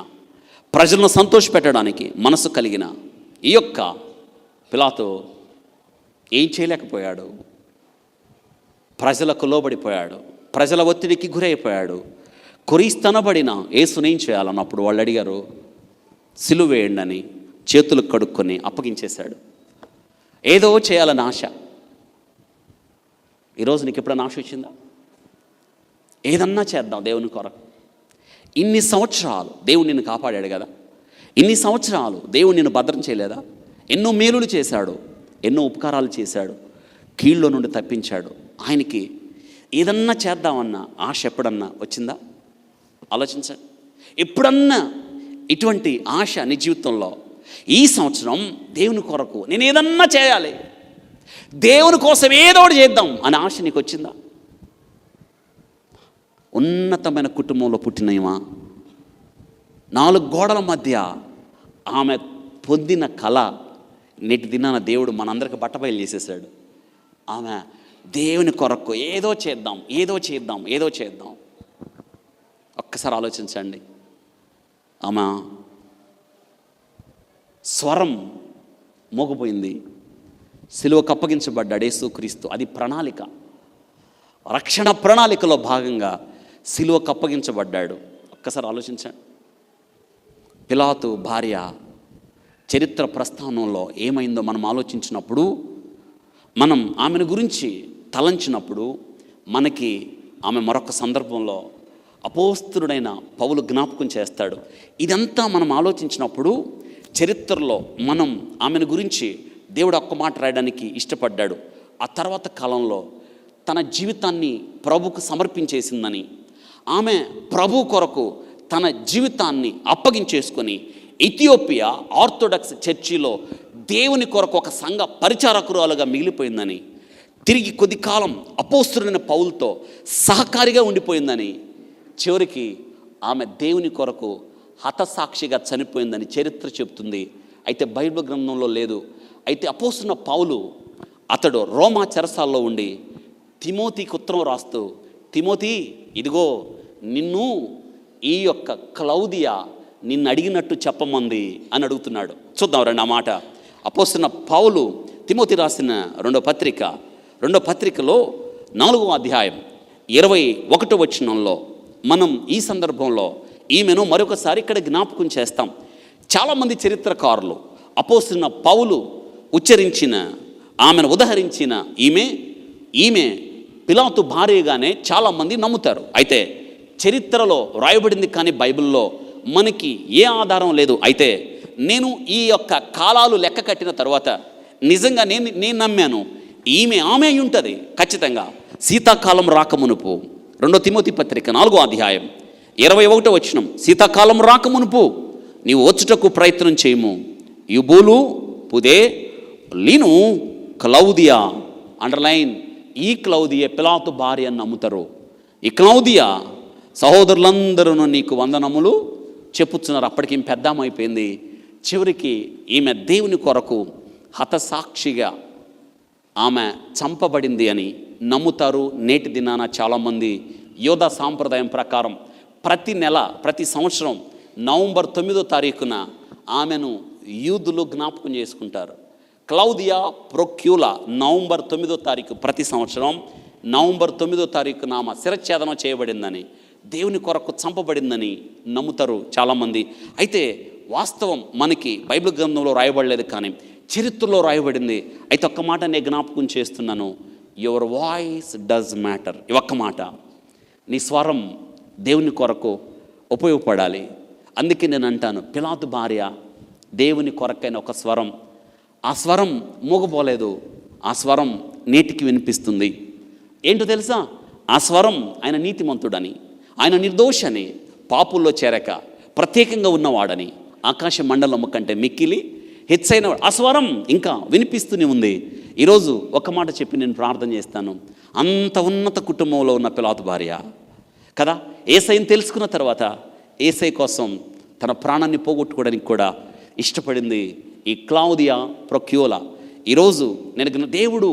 [SPEAKER 1] ప్రజలను సంతోషపెట్టడానికి మనసు కలిగిన ఈ యొక్క పిలాతు ఏం చేయలేకపోయాడు. ప్రజలకు లోబడిపోయాడు. ప్రజల ఒత్తిడికి గురైపోయాడు. కొరిస్తనబడిన యేసునేం చేయాలన్నప్పుడు వాళ్ళు అడిగారు, సిలువ వేయండి అని చేతులు కడుక్కొని అప్పగించేశాడు. ఏదో చేయాలని ఆశ. ఈరోజు నీకు ఎప్పుడైనా ఆశ వచ్చిందా? ఏదన్నా చేద్దాం దేవుని కొరకు. ఇన్ని సంవత్సరాలు దేవుడు నిన్ను కాపాడాడు కదా. ఇన్ని సంవత్సరాలు దేవుడు నిన్ను భద్రం చేయలేదా? ఎన్నో మేలులు చేశాడు, ఎన్నో ఉపకారాలు చేశాడు, కీళ్ళ నుండి తప్పించాడు. ఆయనకి ఏదన్నా చేద్దామన్న ఆశ ఎప్పుడన్నా వచ్చిందా? ఆలోచించండి. ఎప్పుడన్నా ఇటువంటి ఆశ నీ జీవితంలో, ఈ సంవత్సరం దేవుని కొరకు నేను ఏదన్నా చేయాలి, దేవుని కోసం ఏదో ఒకటి చేద్దాం అనే ఆశ నీకు వచ్చిందా? ఉన్నతమైన కుటుంబంలో పుట్టినయమా, 4 గోడల మధ్య ఆమె పొందిన కళ నేటి దినాన దేవుడు మనందరికి బట్టబయలు చేసేసాడు. ఆమె దేవుని కొరకు ఏదో చేద్దాం. ఒక్కసారి ఆలోచించండి. ఆమె స్వరం మోగిపోయింది. సిలువకు అప్పగించబడ్డాడు యేసుక్రీస్తు. అది ప్రణాళిక, రక్షణ ప్రణాళికలో భాగంగా సిలువకు అప్పగించబడ్డాడు. ఒక్కసారి ఆలోచించండి. పిలాతు భార్య చరిత్ర ప్రస్థానంలో ఏమైందో మనం ఆలోచించినప్పుడు, మనం ఆమెను గురించి తలంచినప్పుడు, మనకి ఆమె మరొక సందర్భంలో అపోస్తలుడైన పౌలు జ్ఞాపకం చేస్తాడు. ఇదంతా మనం ఆలోచించినప్పుడు చరిత్రలో మనం ఆమెను గురించి దేవుడు ఒక్క మాట రాయడానికి ఇష్టపడ్డాడు. ఆ తర్వాత కాలంలో తన జీవితాన్ని ప్రభుకు సమర్పించేసిందని, ఆమె ప్రభు కొరకు తన జీవితాన్ని అప్పగించేసుకొని ఇథియోపియా ఆర్థోడాక్స్ చర్చిలో దేవుని కొరకు ఒక సంఘ పరిచారకురాలుగా మిగిలిపోయిందని, తిరిగి కొద్ది కాలం అపోస్తలుడైన పౌలుతో సహకారిగా ఉండిపోయిందని, చివరికి ఆమె దేవుని కొరకు హతసాక్షిగా చనిపోయిందని చరిత్ర చెప్తుంది. అయితే బైబిల్ గ్రంథంలో లేదు. అయితే అపోస్తలుడైన పౌలు అతడు రోమా చెరసాల్లో ఉండి తిమోతికి ఉత్తరం రాస్తూ, తిమోతి ఇదిగో నిన్ను ఈ యొక్క క్లౌదియా నిన్ను అడిగినట్టు చెప్పమంది అని అడుగుతున్నాడు. చూద్దాం రండి ఆ మాట. అపోస్తలుడైన పౌలు తిమోతి రాసిన రెండో పత్రికలో 4వ అధ్యాయం 21వ వచనంలో మనం ఈ సందర్భంలో ఈమెను మరొకసారి ఇక్కడ జ్ఞాపకం చేస్తాం. చాలామంది చరిత్రకారులు అపోస్తలుడైన పౌలు ఉచ్చరించిన, ఆమెను ఉదహరించిన ఈమె పిలాతు భార్యగానే చాలామంది నమ్ముతారు. అయితే చరిత్రలో రాయబడింది కానీ బైబిల్లో మనకి ఏ ఆధారం లేదు. అయితే నేను ఈ యొక్క కాలాలు లెక్క కట్టిన తర్వాత నిజంగా నేను నమ్మాను ఆమె అయి ఉంటుంది ఖచ్చితంగా. శీతాకాలం రాకమునుపు 2 తిమోతి పత్రిక 4వ అధ్యాయం 21వ వచనం, శీతాకాలం రాకమునుపు నీవు వచ్చుటకు ప్రయత్నం చేయము. యుబూలు పుదే లీను క్లౌదియా, అండర్లైన్, ఈ క్లౌదియా పిలాతు భార్య అని నమ్ముతారు. ఈ క్లౌదియా సహోదరులందరూ నీకు వందనములు చెప్పుచున్నారు. అప్పటికి ఈమె పెద్దామైపోయింది. చివరికి ఈమె దేవుని కొరకు హతసాక్షిగా ఆమె చంపబడింది అని నమ్ముతారు. నేటి దినాన చాలామంది యోధా సాంప్రదాయం ప్రకారం ప్రతి సంవత్సరం నవంబర్ 9వ తారీఖున ఆమెను యూదులు జ్ఞాపకం చేసుకుంటారు. క్లౌదియా ప్రొక్యూలా నవంబర్ 9వ తారీఖు, ప్రతి సంవత్సరం నవంబర్ 9వ తారీఖున ఆమె శిరఛేదనం చేయబడిందని, దేవుని కొరకు చంపబడిందని నమ్ముతారు చాలామంది. అయితే వాస్తవం మనకి బైబిల్ గ్రంథంలో రాయబడలేదు కానీ చరిత్రలో రాయబడింది. అయితే ఒక్క మాట నేను జ్ఞాపకం చేస్తున్నాను, యువర్ వాయిస్ డస్ మ్యాటర్. ఈ ఒక్క మాట, నీ స్వరం దేవుని కొరకు ఉపయోగపడాలి. అందుకే నేను అంటాను, పిలాతు భార్య దేవుని కొరకైన ఒక స్వరం, ఆ స్వరం మూగపోలేదు, ఆ స్వరం నేటికి వినిపిస్తుంది. ఏంటో తెలుసా? ఆ స్వరం ఆయన నీతిమంతుడని, ఆయన నిర్దోషని, పాపుల్లో చేరక ప్రత్యేకంగా ఉన్నవాడని, ఆకాశ మండలము కంటే మిక్కిలి హెచ్చైన ఆ స్వరం ఇంకా వినిపిస్తూనే ఉంది. ఈరోజు ఒక మాట చెప్పి నేను ప్రార్థన చేస్తాను. అంత ఉన్నత కుటుంబంలో ఉన్న పిలాతు భార్య కదా, యేసయ్యను తెలుసుకున్న తర్వాత యేసయ్య కోసం తన ప్రాణాన్ని పోగొట్టుకోవడానికి కూడా ఇష్టపడింది ఈ క్లౌదియా ప్రొక్యూలా. ఈరోజు దేవుడు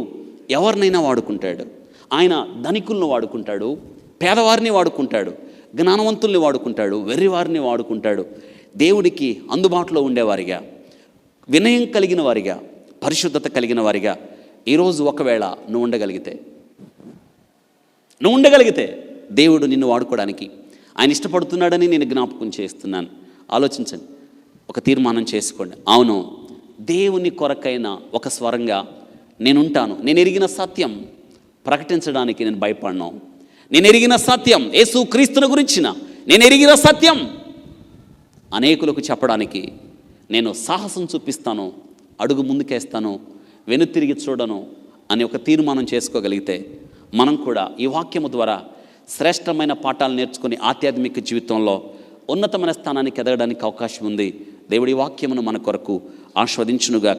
[SPEAKER 1] ఎవరినైనా వాడుకుంటాడు. ఆయన ధనికులను వాడుకుంటాడు, పేదవారిని వాడుకుంటాడు, జ్ఞానవంతుల్ని వాడుకుంటాడు, వెర్రివారిని వాడుకుంటాడు. దేవుడికి అందుబాటులో ఉండేవారిగా, వినయం కలిగిన వారిగా, పరిశుద్ధత కలిగిన వారిగా ఈరోజు ఒకవేళ నువ్వు ఉండగలిగితే దేవుడు నిన్ను వాడుకోవడానికి ఆయన ఇష్టపడుతున్నాడని నేను జ్ఞాపకం చేస్తున్నాను. ఆలోచించండి, ఒక తీర్మానం చేసుకోండి. అవును, దేవుని కొరకైన ఒక స్వరంగా నేనుంటాను. నేను ఎరిగిన సత్యం ప్రకటించడానికి నేను భయపడను. నేను ఎరిగిన సత్యం, యేసు క్రీస్తుని గురించిన నేను ఎరిగిన సత్యం అనేకులకు చెప్పడానికి నేను సాహసం చూపిస్తాను, అడుగు ముందుకేస్తాను, వెనుతిరిగి చూడను అని ఒక తీర్మానం చేసుకోగలిగితే మనం కూడా ఈ వాక్యము ద్వారా శ్రేష్టమైన పాఠాలు నేర్చుకుని ఆధ్యాత్మిక జీవితంలో ఉన్నతమైన స్థానానికి ఎదగడానికి అవకాశం ఉంది. దేవుడి వాక్యమును మన కొరకు ఆస్వాదించునుగా.